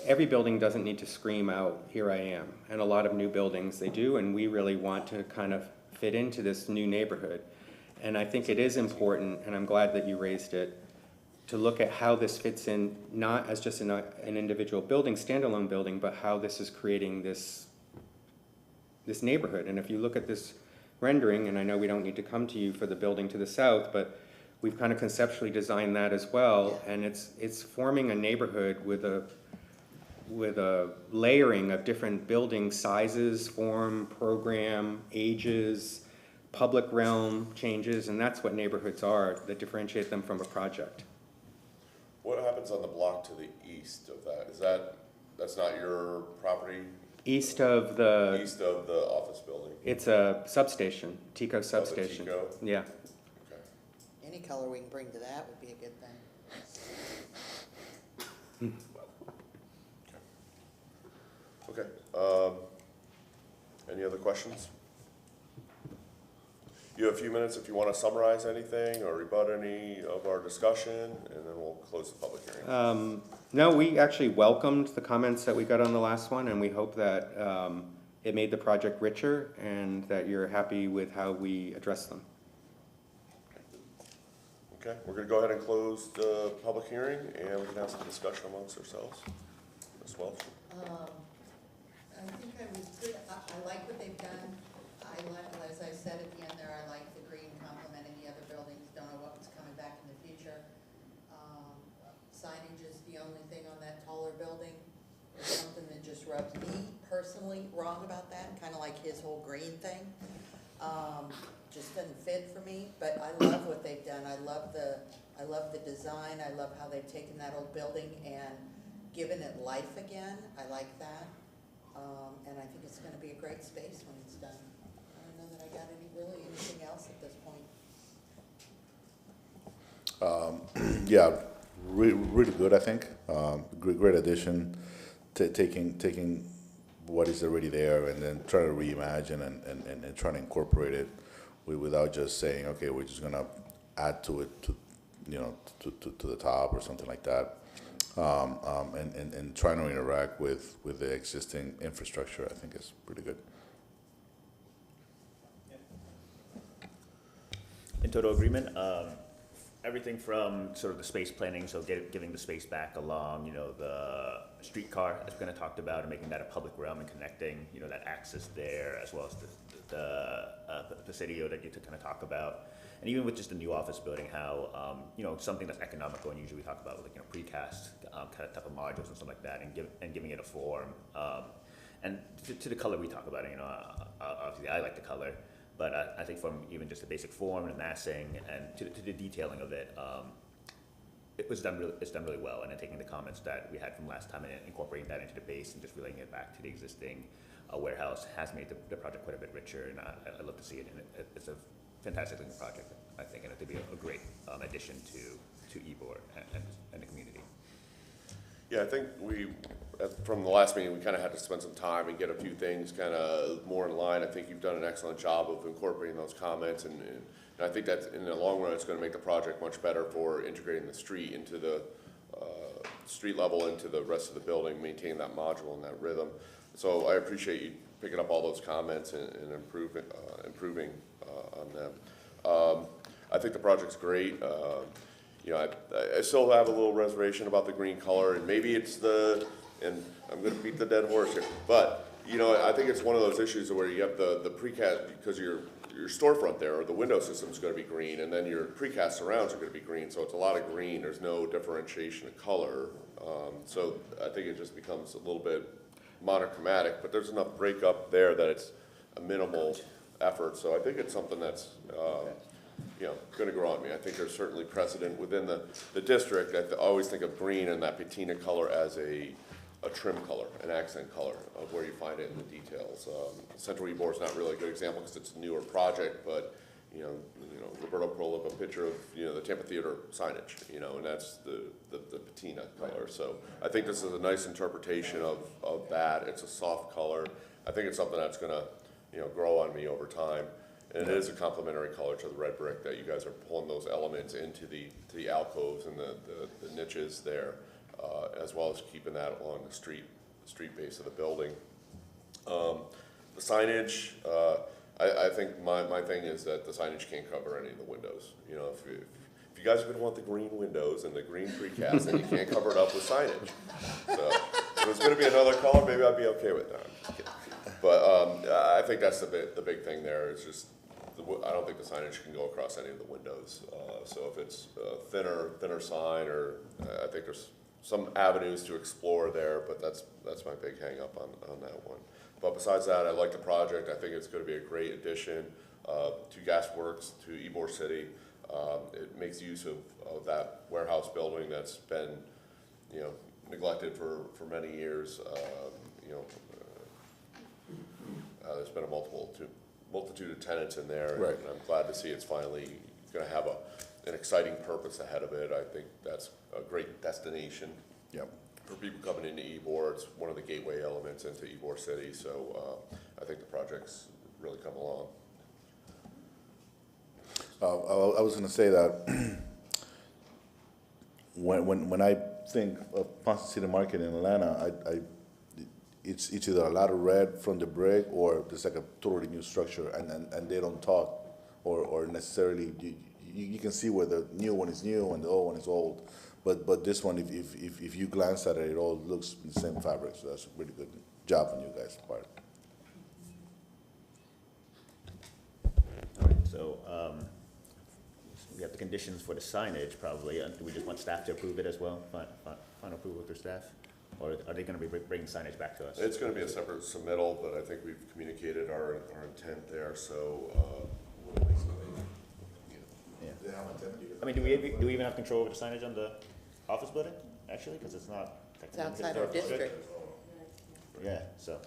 every building doesn't need to scream out, here I am. And a lot of new buildings, they do, and we really want to kind of fit into this new neighborhood. And I think it is important, and I'm glad that you raised it, to look at how this fits in, not as just an individual building, standalone building, but how this is creating this neighborhood. And if you look at this rendering, and I know we don't need to come to you for the building to the south, but we've kind of conceptually designed that as well, and it's forming a neighborhood with a layering of different building sizes, form, program, ages, public realm changes, and that's what neighborhoods are, that differentiate them from a project. What happens on the block to the east of that? Is that that's not your property, East of the, east of the office building? it's a substation, Tico Oh, the substation. Tico? Yeah. Okay. Any color we can bring to that would be a good thing. Okay, any other questions? You have a few minutes if you want to summarize anything or rebut any of our discussion, and then we'll close the public hearing. No, we actually welcomed the comments that we got on the last one, and we hope that it made the project richer and that you're happy with how we address them. Okay, we're gonna go ahead and close the public hearing, and we can have some discussion amongst ourselves. Ms. Welch? I think I was good, I like what they've done. I like, as I said at the end there, I like the green complementing the other buildings, don't know what's coming back in the future. Signage is the only thing on that taller building. There's something that just rubs me personally wrong about that, kinda like his whole green thing. Just doesn't fit for me, but I love what they've done. I love the design, I love how they've taken that old building and given it life again. I like that. And I think it's gonna be a great space when it's done. I don't know that I got anything else at this point. Yeah, really good, I think. Great addition, taking what is already there and then trying to reimagine and trying to incorporate it without just saying, okay, we're just gonna add to it, to the top or something like that. And trying to interact with the existing infrastructure, I think is pretty good. In total agreement, everything from sort of the space planning, so giving the space back along, the streetcar, as we kind of talked about, and making that a public realm and connecting, that access there, as well as the Presidio that you kind of talk about. And even with just the new office building, how, something that's economical, and usually we talk about, like, precast kind of type of modules and stuff like that, and giving it a form. And to the color we talk about, obviously I like the color, but I think from even just the basic form and massing and to the detailing of it, it's done really well. And then taking the comments that we had from last time and incorporating that into the base and just relaying it back to the existing warehouse has made the project quite a bit richer, and I love to see it. And it's a fantastic looking project, I think, and it would be a great addition to Ybor and the community. Yeah, I think from the last meeting, we kind of had to spend some time and get a few things kind of more in line. I think you've done an excellent job of incorporating those comments, and I think that in the long run, it's going to make the project much better for integrating the street into the street level into the rest of the building, maintaining that module and that rhythm. So I appreciate you picking up all those comments and improving on them. I think the project's great. I still have a little reservation about the green color, and maybe it's and I'm gonna beat the dead horse here, but, I think it's one of those issues where you have the precast, because your storefront there, or the window system's gonna be green, and then your precast surrounds are gonna be green, so it's a lot of green, there's no differentiation of color. So I think it just becomes a little bit monochromatic, but there's enough breakup there that it's a minimal effort, so I think it's something that's, going to grow on me. I think there's certainly precedent within the district. I always think of green and that patina color as a trim color, an accent color of where you find it in the details. Central Ybor is not really a good example because it's a newer project, but Roberto pulled up a picture of the Tampa Theater signage, and that's the patina color. So I think this is a nice interpretation of that. It's a soft color. I think it's something that's going to grow on me over time. And it is a complementary color to the red brick that you guys are pulling those elements into the alcoves and the niches there, as well as keeping that along the street base of the building. The signage, I think my thing is that the signage can't cover any of the windows. If you guys are going to want the green windows and the green precast, then you can't cover it up with signage. So if it's going to be another color, maybe I'd be okay with that. But I think that's the big thing there. Is just I don't think the signage can go across any of the windows. So if it's a thinner sign, or I think there's some avenues to explore there. But that's my big hang up on that one. But besides that, I like the project. I think it's going to be a great addition to Gasworks, to Ybor City. It makes use of that warehouse building that's been neglected for many years. You know, there's been a multitude of tenants in there. Right. And I'm glad to see it's finally gonna have an exciting purpose ahead of it. I think that's a great destination. Yep. For people coming into Ybor. It's one of the gateway elements into Ybor City, so I think the project's really come along. I was gonna say that when I think of Ponce City Market in Atlanta, it's either a lot of red from the brick or there's like a totally new structure and they don't talk or necessarily you can see where the new one is new and the old one is old. But this one, if you glance at it, it all looks the same fabric. So that's a really good job on you guys' part. All right, so, we have the conditions for the signage probably, and do we just want staff to approve it as well? Final approval with their staff? Or are they gonna be bringing signage back to us? It's gonna be a separate submittal, but I think we've communicated our intent there, so, Yeah. I mean, do we even have control over the signage on the office building, actually? Because it's not. It's outside our district. Yeah, so,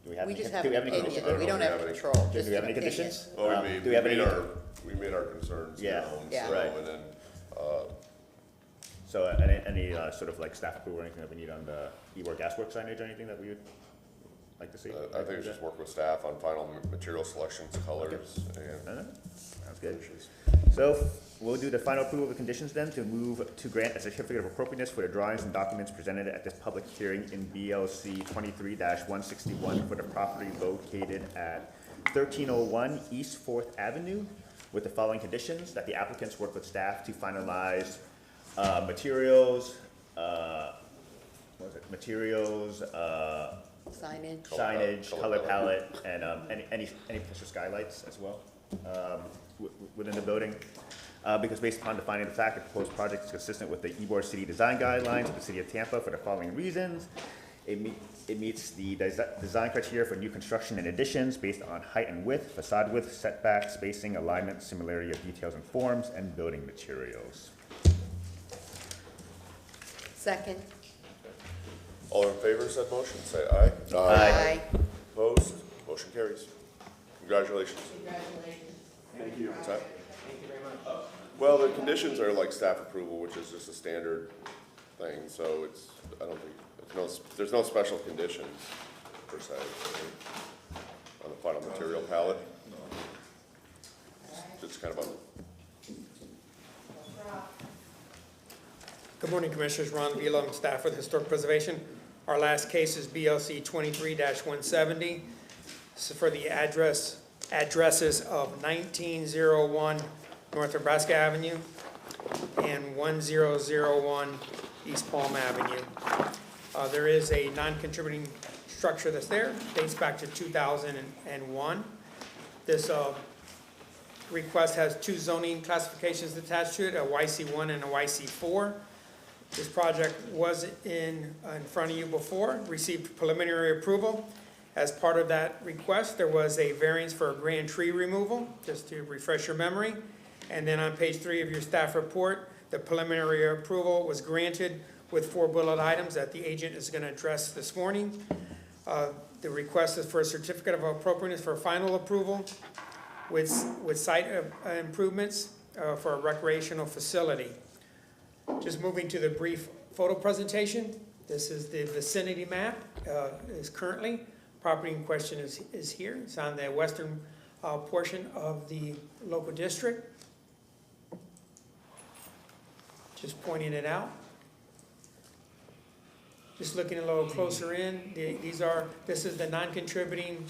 do we have We any? just have do we an have any opinion, conditions? we don't have any- control, Do just we have an any opinion. conditions? well, Do we have any? we made our concerns Yeah. known, Yeah. so, Right. and then, So, any sort of like staff approval or anything that we need on the Ybor Gasworks signage or anything that we would like to see? I think it's just work with staff on final material selections, colors, and Sounds good. finishes. So, we'll do the final approval of the conditions then to move to grant a certificate of appropriateness for the drawings and documents presented at this public hearing in BLC 23-161 for the property located at 1301 East 4th Avenue with the following conditions: that the applicants work with staff to finalize materials, Signage. signage, Color color palette. palette, and any potential skylights as well within the building. Because based upon the finding of fact, the proposed project is consistent with the Ybor City Design Guidelines of the City of Tampa for the following reasons. It meets the design criteria for new construction and additions based on height and width, facade width, setback, spacing, alignment, similarity of details and forms, and building materials. Second. All in favor of said motion, say aye. Aye. Opposed? Motion carries. Congratulations. Thank you. What's that? Well, the conditions are like staff approval, which is just a standard thing, so I don't think, there's no special conditions per se on the final material palette. It's kind of a, Good morning, Commissioners. Ron Vila, I'm staff with Historic Preservation. Our last case is BLC 23-170. This is for the addresses of 1901 North Nebraska Avenue and 1001 East Palm Avenue. There is a non-contributing structure that's there, dates back to 2001. This request has two zoning classifications attached to it, a YC1 and a YC4. This project was in front of you before, received preliminary approval. As part of that request, there was a variance for a grand tree removal, just to refresh your memory. And then on page 3 of your staff report, the preliminary approval was granted with 4 bullet items that the agent is going to address this morning. The request is for a certificate of appropriateness for final approval with site improvements for a recreational facility. Just moving to the brief photo presentation. This is the vicinity map, is currently. Property in question is here. It's on the western portion of the local district. Just pointing it out. Just looking a little closer in, this is the non-contributing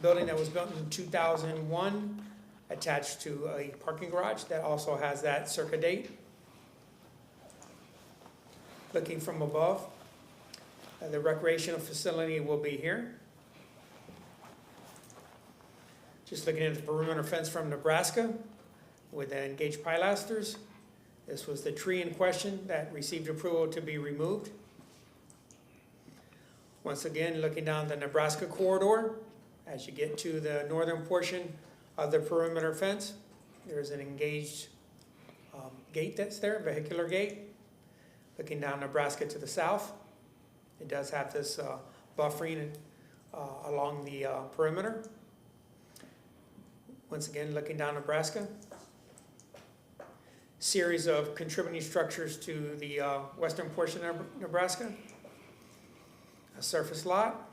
building that was built in 2001, attached to a parking garage that also has that circa date. Looking from above, the recreational facility will be here. Just looking at the perimeter fence from Nebraska with the engaged pilasters. This was the tree in question that received approval to be removed. Once again, looking down the Nebraska corridor, as you get to the northern portion of the perimeter fence, there's an engaged gate that's there, vehicular gate. looking down Nebraska to the south. It does have this buffering along the perimeter. Once again, looking down Nebraska. Series of contributing structures to the western portion of Nebraska. A surface lot.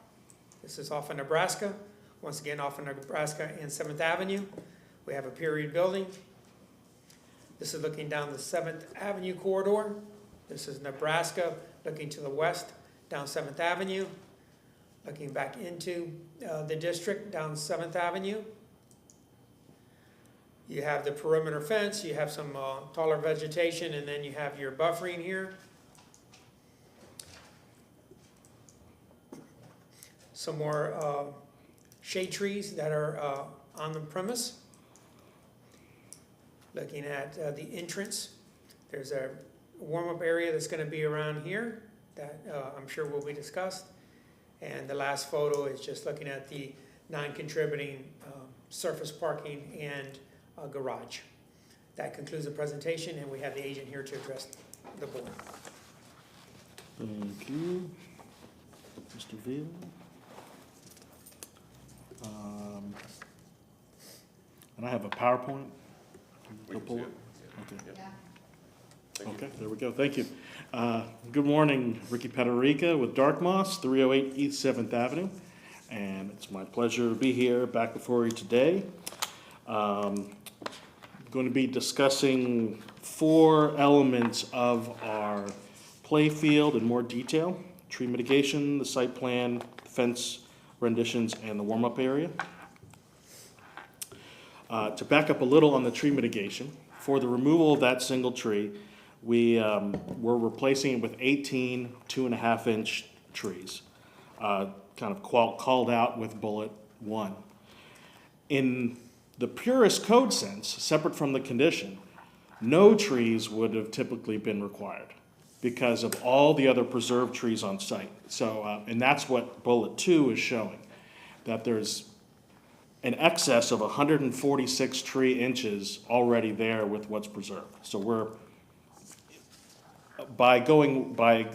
This is off of Nebraska. Once again, off of Nebraska and 7th Avenue. We have a period building. This is looking down the 7th Avenue corridor. This is Nebraska looking to the west down 7th Avenue. Looking back into the district down 7th Avenue. You have the perimeter fence, you have some taller vegetation, and then you have your buffering here. Some more shade trees that are on the premise. Looking at the entrance, there's a warm-up area that's going to be around here that I'm sure will be discussed. And the last photo is just looking at the non-contributing surface parking and garage. That concludes the presentation, and we have the agent here to address the board. Thank you, Mr. Vila. And I have a PowerPoint. You'll pull it? Okay. Okay, there we go. Thank you. Good morning, Ricky Pederica with Dark Moss, 308 East 7th Avenue. And it's my pleasure to be here back before you today. I'm going to be discussing 4 elements of our play field in more detail: tree mitigation, the site plan, fence renditions, and the warm-up area. To back up a little on the tree mitigation, for the removal of that single tree, we're replacing it with 18 2.5-inch trees, kind of called out with bullet 1. In the purest code sense, separate from the condition, no trees would have typically been required because of all the other preserved trees on site. So, and that's what bullet 2 is showing, that there's an excess of 146 tree inches already there with what's preserved. So we're, by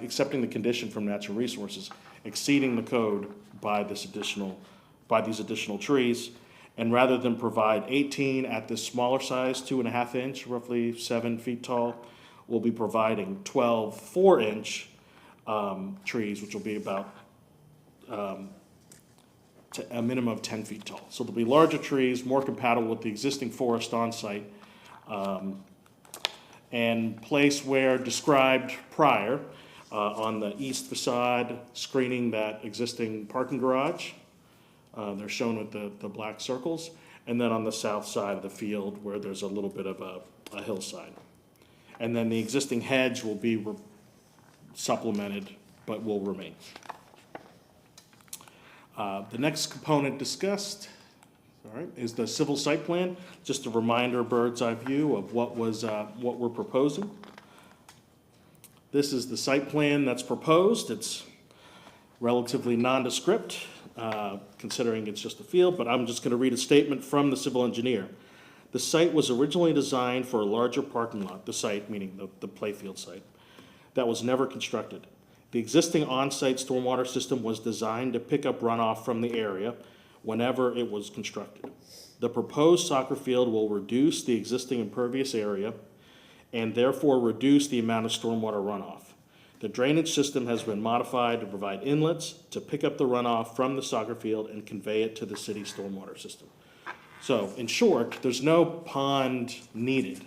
accepting the condition from Natural Resources, exceeding the code by these additional trees. And rather than provide 18 at this smaller size, 2.5-inch, roughly 7 feet tall, we'll be providing 12 4-inch trees, which will be about a minimum of 10 feet tall. So there'll be larger trees, more compatible with the existing forest on site, and placed where described prior on the east facade, screening that existing parking garage. They're shown with the black circles, and then on the south side of the field where there's a little bit of a hillside. And then the existing hedge will be supplemented, but will remain. The next component discussed, all right, is the civil site plan. Just a reminder, bird's eye view of what we're proposing. This is the site plan that's proposed. It's relatively nondescript, considering it's just a field, but I'm just going to read a statement from the civil engineer. The site was originally designed for a larger parking lot, the site, meaning the playfield site, that was never constructed. The existing on-site stormwater system was designed to pick up runoff from the area whenever it was constructed. The proposed soccer field will reduce the existing impervious area and therefore reduce the amount of stormwater runoff. The drainage system has been modified to provide inlets to pick up the runoff from the soccer field and convey it to the city stormwater system. So, in short, there's no pond needed.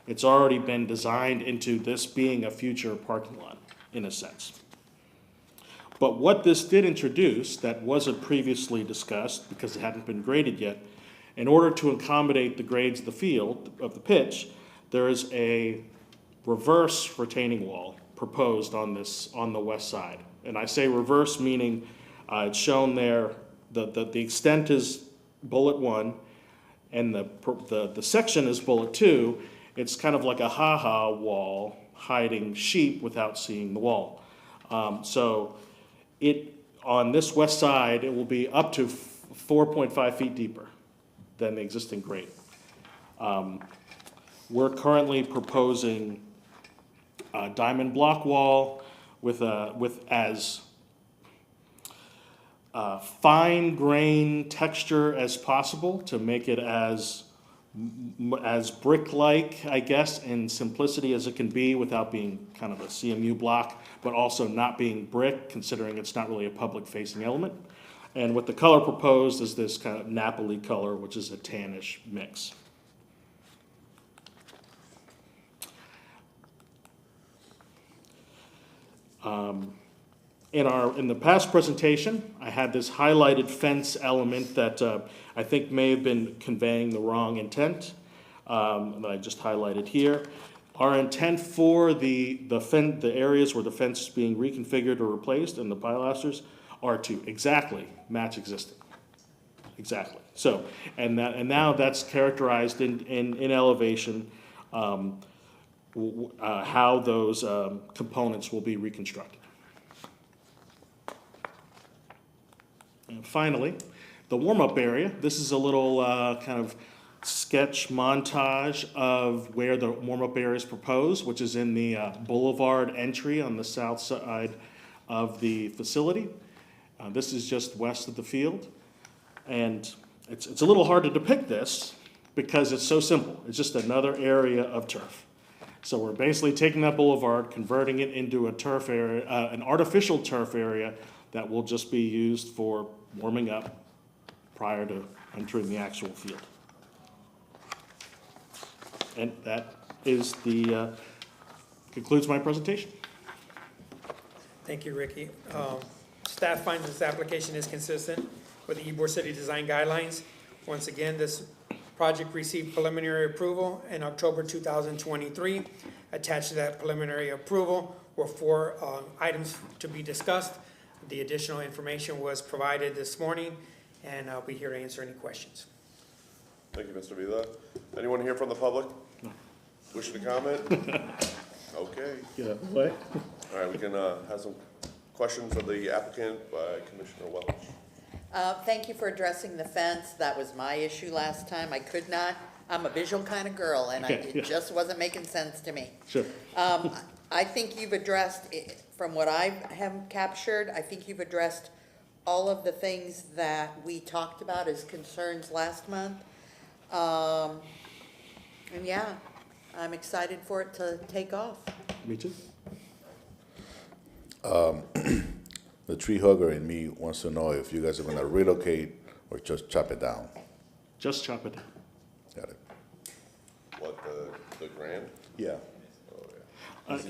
It's already been designed into this being a future parking lot, in a sense. But what this did introduce that wasn't previously discussed because it hadn't been graded yet, in order to accommodate the grades of the field, of the pitch, there is a reverse retaining wall proposed on the west side. And I say reverse meaning it's shown there, the extent is bullet 1 and the section is bullet 2. It's kind of like a ha-ha wall hiding sheep without seeing the wall. So on this west side, it will be up to 4.5 feet deeper than the existing grade. We're currently proposing diamond block wall with as fine grain texture as possible to make it as brick-like, I guess, in simplicity as it can be without being kind of a CMU block, but also not being brick, considering it's not really a public-facing element. And what the color proposed is this kind of Napoli color, which is a tannish mix. In the past presentation, I had this highlighted fence element that I think may have been conveying the wrong intent, that I just highlighted here. Our intent for the areas where the fence is being reconfigured or replaced and the pilasters are to exactly match existing. Exactly. So, and now that's characterized in elevation, how those components will be reconstructed. And finally, the warm-up area. This is a little kind of sketch montage of where the warm-up area is proposed, which is in the boulevard entry on the south side of the facility. This is just west of the field. And it's a little hard to depict this because it's so simple. It's just another area of turf. So we're basically taking that boulevard, converting it into a turf area, an artificial turf area that will just be used for warming up prior to entering the actual field. And that is concludes my presentation. Thank you, Ricky. Staff finds this application is consistent with the Ybor City Design Guidelines. Once again, this project received preliminary approval in October 2023. Attached to that preliminary approval were 4 items to be discussed. The additional information was provided this morning, and I'll be here to answer any questions. Thank you, Mr. Vila. Anyone here from the public? Wishing to comment? Okay. Get out of the way. All right, we can have some questions of the applicant by Commissioner Welch. Thank you for addressing the fence. That was my issue last time. I could not, I'm a visual kind of girl, and Okay, yeah. it just wasn't making sense to me. Sure. I think you've addressed, from what I have captured, I think you've addressed all of the things that we talked about as concerns last month. And yeah, I'm excited for it to take off. Me too. The tree hugger in me wants to know if you guys are gonna relocate or just chop it down. Just chop it down. Got it? What, the grant? Yeah. And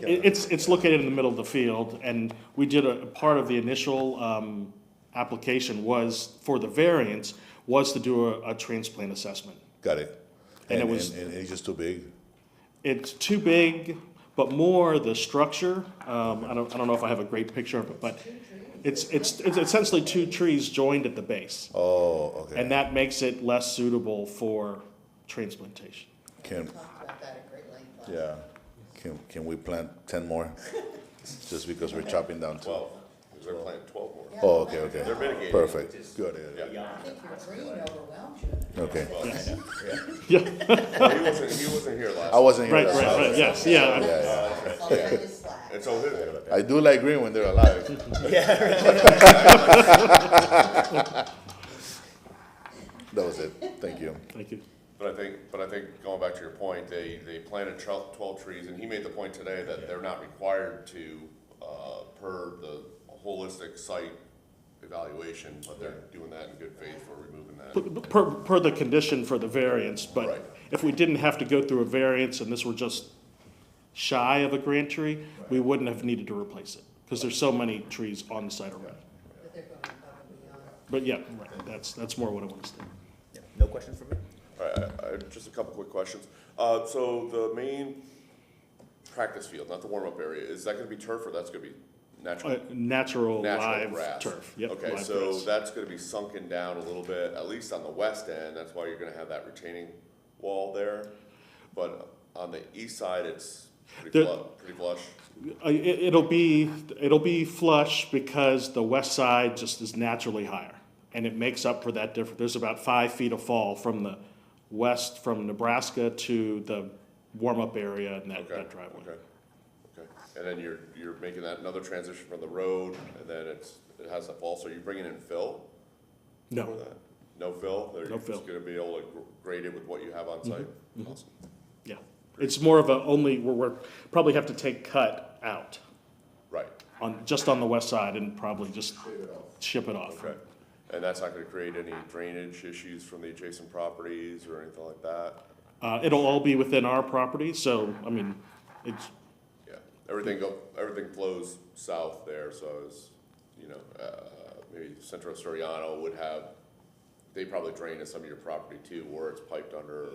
it's located in the middle of the field, and we did a part of the initial application was, for the variance, was to do a transplant assessment. Got it. And it was- And it's just too big? It's too big, but more the structure. I don't know if I have a great picture of it, but it's essentially 2 trees joined at the base. Oh, okay. And that makes it less suitable for transplantation. Can, Talked about that at great length. yeah, can we plant 10 more? Just because we're chopping down 2? 12. They're planting 12 more. Oh, okay, okay. They're mitigating. Perfect, good, Yeah. I think your green overwhelmed you. okay. Yeah, He wasn't here last. I wasn't here right, last time. right, yes, yeah. Yeah, yeah. I'll tell you slack. And so his, I do like green when they're alive. That was it, thank you. Thank you. But I think going back to your point, they planted 12 trees, and he made the point today that they're not required to, per the holistic site evaluation, but they're doing that in good faith for removing that. Per the condition for the variance, Right. but if we didn't have to go through a variance and this were just shy of a grant tree, we wouldn't have needed to replace it, because there's so many trees on the site already. But they're going above and beyond. But yeah, right, that's more what I want to say. No questions from me? All right, just a couple quick questions. So the main practice field, not the warm-up area, is that gonna be turf or that's gonna be natural? Natural live grass? turf, yep. Okay, live so grass. that's gonna be sunken down a little bit, at least on the west end, that's why you're gonna have that retaining wall there. But on the east side, it's pretty There- flush. It'll be flush because the west side just is naturally higher, and it makes up for that difference. There's about 5 feet of fall from the west, from Nebraska to the warm-up area and that driveway. Okay. And then you're making that another transition from the road, and then it has a fall, so you're bringing in fill? No. For that? No fill? Or No you're fill. just gonna be able to grade it with what you have on site? Awesome. Yeah. It's more of a only, we're probably have to take cut out Right, just on the west side and probably just ship it off. okay. And that's not gonna create any drainage issues from the adjacent properties or anything like that? It'll all be within our property, so, I mean, it's, Yeah, everything flows south there, so as, you know, maybe Centro Soriano would have, they probably drain to some of your property too, where it's piped under.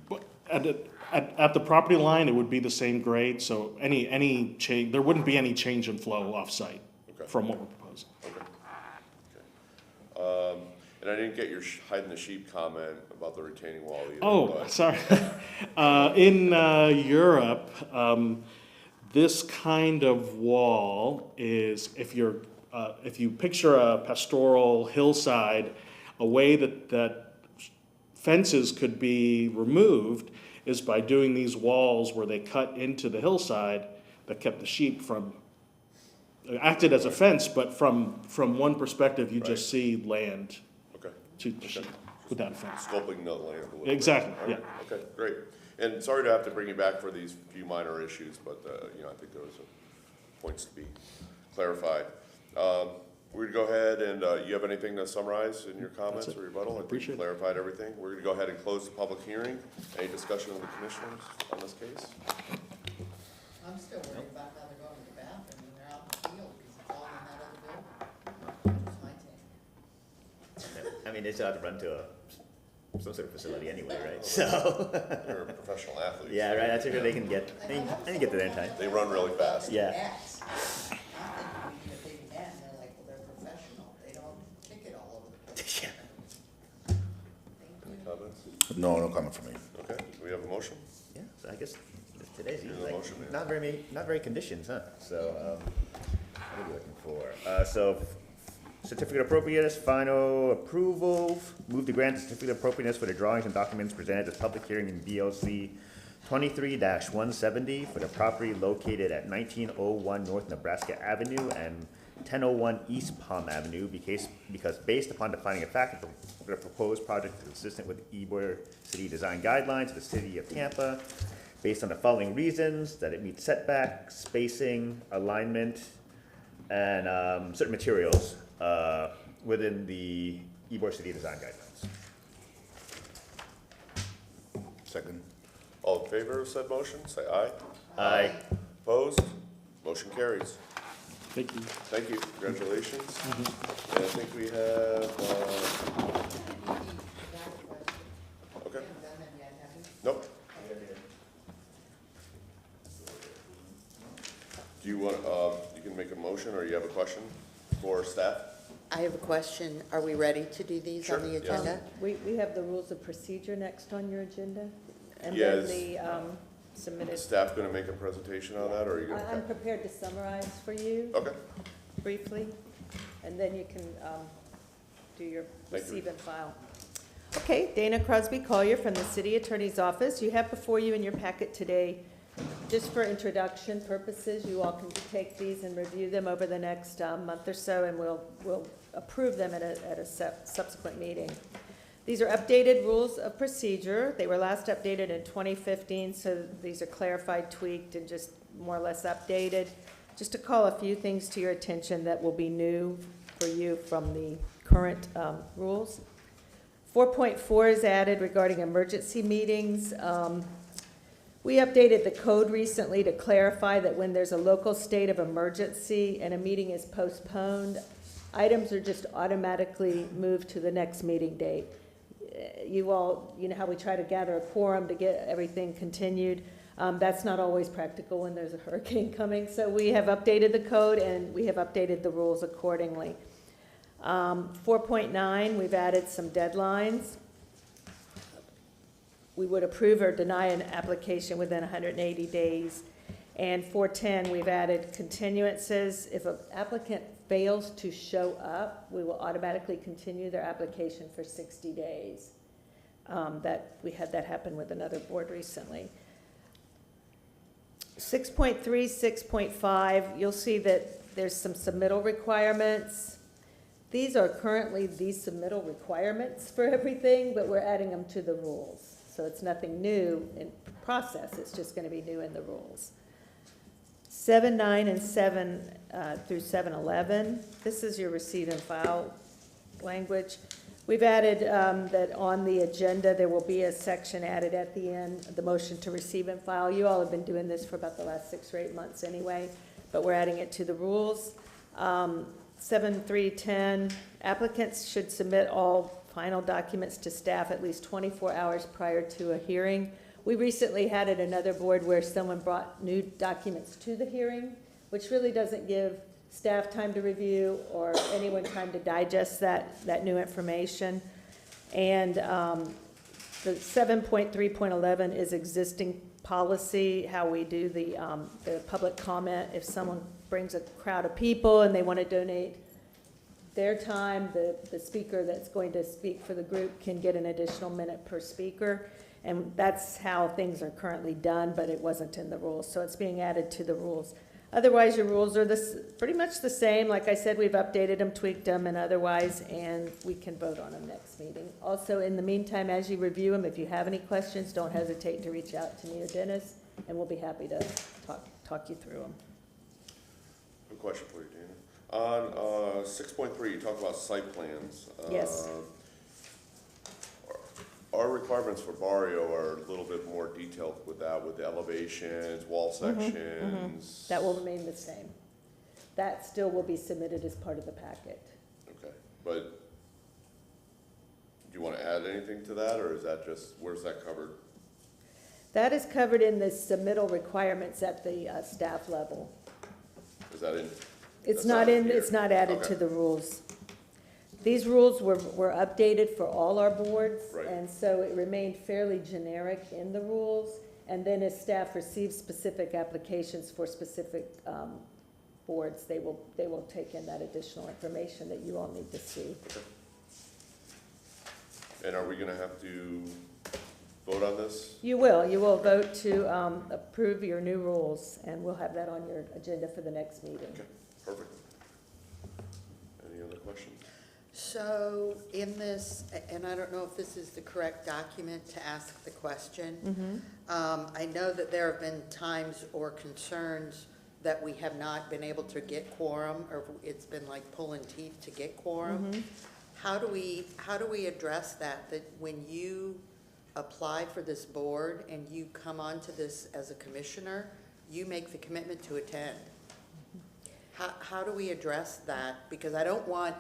but at the property line, it would be the same grade, so any change, there wouldn't be any change in flow off-site Okay. from what we're proposing. Okay. And I didn't get your hiding the sheep comment about the retaining wall either. Oh, but- sorry. In Europe, this kind of wall is, if you picture a pastoral hillside, a way that fences could be removed is by doing these walls where they cut into the hillside that kept the sheep from, acted as a fence, but from one perspective, you just see land Okay, to the sheep without a fence. scoping the land a little bit. Exactly, All right, okay, great. And sorry to have to bring you back for these few minor issues, but, you know, I think there was points to be clarified. We're gonna go ahead and, you have anything to summarize in your comments That's it. or rebuttal? I think you Appreciate it. clarified everything. We're gonna go ahead and close the public hearing. Any discussion of the commissioners on this case? I'm still worried about how they're going to the bathroom when they're out in the field, because it's all in that other building. That's my take. I mean, they still have to run to some sort of facility anyway, right? So, They're professional athletes. yeah, right, I figure they can get to there in time. They run really fast. Yeah. Nets. I'm thinking we need a big net, and they're like, well, they're professional, they don't kick it all over the place. Any comments? No comment from me. Okay, do we have a motion? Yeah, so I guess today's Here's easy, the like, motion, yeah. not very conditions, huh? So, what are we looking for? So, certificate of appropriateness, final approval, move to grant the certificate of appropriateness for the drawings and documents presented at public hearing in BLC 23-170 for the property located at 1901 North Nebraska Avenue and 1001 East Palm Avenue, because based upon the finding of fact that the proposed project is consistent with Ybor City Design Guidelines of the City of Tampa, based on the following reasons: that it meets setback, spacing, alignment, and certain materials within the Ybor City Design Guidelines. Second. All in favor of said motion, say aye. Aye. Opposed? Motion carries. Thank you. Thank you, congratulations. And I think we have, okay, nope. Do you want, you can make a motion, or you have a question for staff? I have a question, are we ready to do these on the Sure, yes. agenda? We have the rules of procedure next on your agenda, and then Yes. the submitted. Is staff gonna make a presentation on that, or are you I'm gonna? prepared to summarize for you Okay, briefly, and then you can do your Thank you. receive and file. Okay, Dana Crosby Collier from the City Attorney's Office. You have before you in your packet today, just for introduction purposes, you all can take these and review them over the next month or so, and we'll approve them at a subsequent meeting. These are updated rules of procedure. They were last updated in 2015, so these are clarified, tweaked, and just more or less updated. Just to call a few things to your attention that will be new for you from the current rules. 4.4 is added regarding emergency meetings. We updated the code recently to clarify that when there's a local state of emergency and a meeting is postponed, items are just automatically moved to the next meeting date. You all, you know how we try to gather a quorum to get everything continued. That's not always practical when there's a hurricane coming. So we have updated the code and we have updated the rules accordingly. 4.9, we've added some deadlines. We would approve or deny an application within 180 days. And 4.10, we've added continuances. If an applicant fails to show up, we will automatically continue their application for 60 days. We had that happen with another board recently. 6.3, 6.5, you'll see that there's some submittal requirements. These are currently the submittal requirements for everything, but we're adding them to the rules. So it's nothing new in process, it's just gonna be new in the rules. 7.9 and 7 through 7.11, this is your receive and file language. We've added that on the agenda, there will be a section added at the end, the motion to receive and file. You all have been doing this for about the last 6 or 8 months anyway, but we're adding it to the rules. 7.3.10, applicants should submit all final documents to staff at least 24 hours prior to a hearing. We recently had at another board where someone brought new documents to the hearing, which really doesn't give staff time to review or anyone time to digest that new information. And the 7.3.11 is existing policy, how we do the public comment. If someone brings a crowd of people and they want to donate their time, the speaker that's going to speak for the group can get an additional minute per speaker. And that's how things are currently done, but it wasn't in the rules, so it's being added to the rules. Otherwise, your rules are pretty much the same. Like I said, we've updated them, tweaked them, and otherwise, and we can vote on them next meeting. Also, in the meantime, as you review them, if you have any questions, don't hesitate to reach out to me or Dennis, and we'll be happy to talk you through them. Good question for you, Dana. On 6.3, you talk about site plans. Yes. Our requirements for Barrio are a little bit more detailed with that, with the elevations, wall sections. That will remain the same. That still will be submitted as part of the packet. Okay, but do you want to add anything to that, or is that just, where's that covered? That is covered in the submittal requirements at the staff level. Is that in? It's that's not in, here? it's not added Okay. to the rules. These rules were updated for all our boards, Right. and so it remained fairly generic in the rules. And then as staff receives specific applications for specific boards, they will take in that additional information that you all need to see. And are we gonna have to vote on this? You will vote to approve your new rules, and we'll have that on your agenda for the next meeting. Okay, perfect. Any other questions? So in this, and I don't know if this is the correct document to ask the question. I know that there have been times or concerns that we have not been able to get quorum, or it's been like pulling teeth to get quorum. How do we address that when you apply for this board and you come onto this as a commissioner, you make the commitment to attend? How do we address that? Because I don't want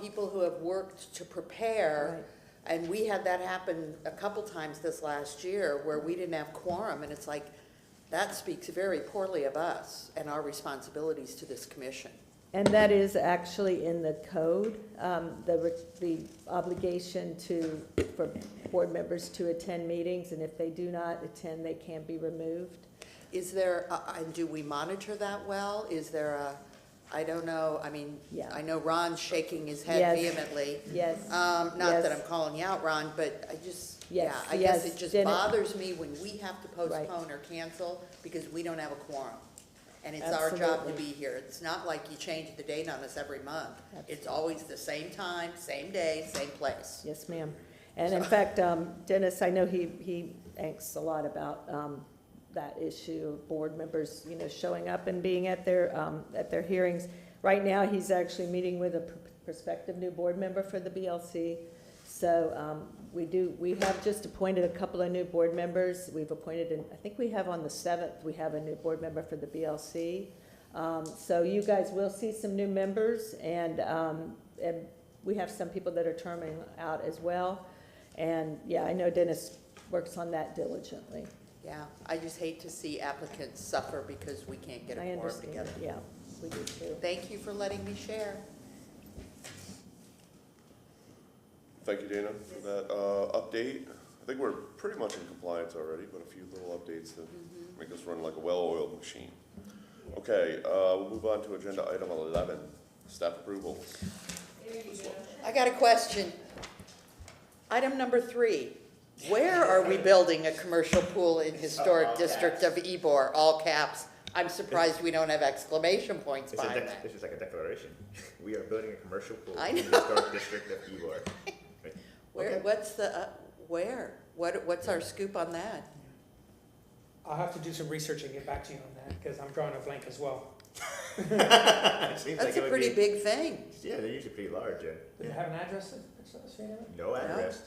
people who have worked to prepare, and we had that happen a couple times this last year where we didn't have quorum, and it's like, that speaks very poorly of us and our responsibilities to this commission. And that is actually in the code, the obligation for board members to attend meetings, and if they do not attend, they can be removed. Is there, and do we monitor that well? Is there I don't know, I mean, Yeah. I know Ron's shaking his head Yes. vehemently. Yes. Not Yes. that I'm calling you out, Ron, but I just, Yes, yeah, I guess yes. it just Then it- bothers me when we have to postpone or cancel because we don't have a quorum. And it's our job to Absolutely. be here. It's not like you change the date on us every month. It's always the same time, same day, same place. Yes, ma'am. And in fact, Dennis, I know he angsts a lot about that issue of board members, showing up and being at their hearings. Right now, he's actually meeting with a prospective new board member for the BLC. So we have just appointed a couple of new board members. We've appointed, I think we have on the 7th, we have a new board member for the BLC. So you guys will see some new members, and we have some people that are terming out as well. And yeah, I know Dennis works on that diligently. Yeah, I just hate to see applicants suffer because we can't get a I quorum understand, together. yeah, we do too. Thank you for letting me share. Thank you, Dana, for that update. I think we're pretty much in compliance already, but a few little updates to make us run like a well-oiled machine. Okay, we'll move on to agenda item 11, staff approvals. I got a question. Item number 3, Where are we building a commercial pool in historic district of Ybor, all caps? I'm surprised we don't have exclamation points behind that. This is like a declaration. We are building a commercial pool I in the know. historic district of Ybor. Where, what's the, where? What's our scoop on that? I'll have to do some research and get back to you on that, because I'm drawing a blank as well. It seems That's like it a would pretty be- big thing. Yeah, they're usually pretty large, Does it have an address associated with it? No address.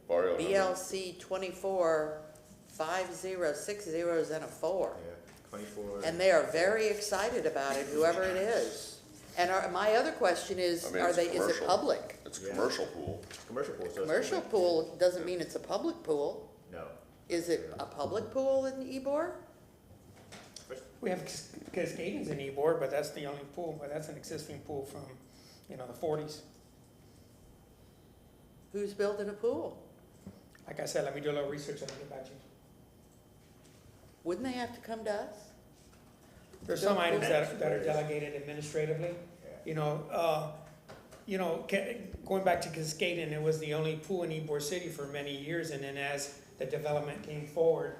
Barrio number. BLC 24, 5 0, 6 zeros and a 4. Yeah, 24. And they are very excited about it, whoever it is. And my other question is, I mean, are it's they, is it commercial. public? It's a Yeah. commercial pool. It's a commercial pool, so it's Commercial public. pool doesn't mean it's a public pool. No. Is it a public pool in Ybor? We have Cascadians in Ybor, but that's the only pool, but that's an existing pool from, the 40s. Who's building a pool? Like I said, let me do a little research and I'll get back to you. Wouldn't they have to come to us? There's some items that are delegated administratively, going back to Cascadian, it was the only pool in Ybor City for many years, and then as the development came forward,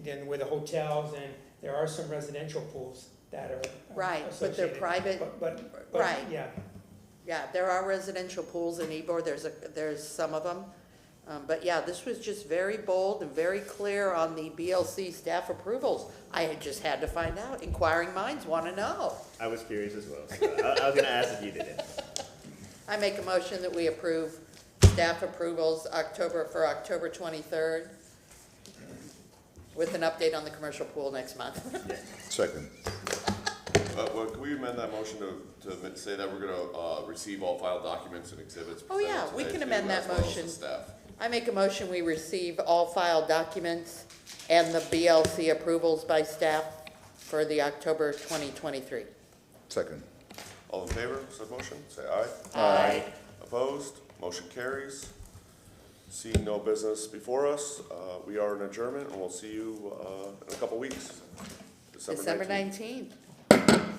then with the hotels, and there are some residential pools that are Right, but they're associated. private. But, Right. yeah, Yeah, there are residential pools in Ybor, there's some of them. But yeah, this was just very bold and very clear on the BLC staff approvals. I had just had to find out, inquiring minds want to know. I was curious as well. So I was gonna ask if you did it. I make a motion that we approve staff approvals for October 23rd, with an update on the commercial pool next month. Second. Well, can we amend that motion to say that we're gonna, receive all filed documents and exhibits? Oh, yeah, presented we today can too, amend that as well as the motion. staff? I make a motion, we receive all filed documents and the BLC approvals by staff for the October 2023. Second. All in favor, said motion, say aye. Aye. Opposed? Motion carries. Seeing no business before us, we are in adjournment, and we'll see you, in a couple weeks. December 19th. 19th.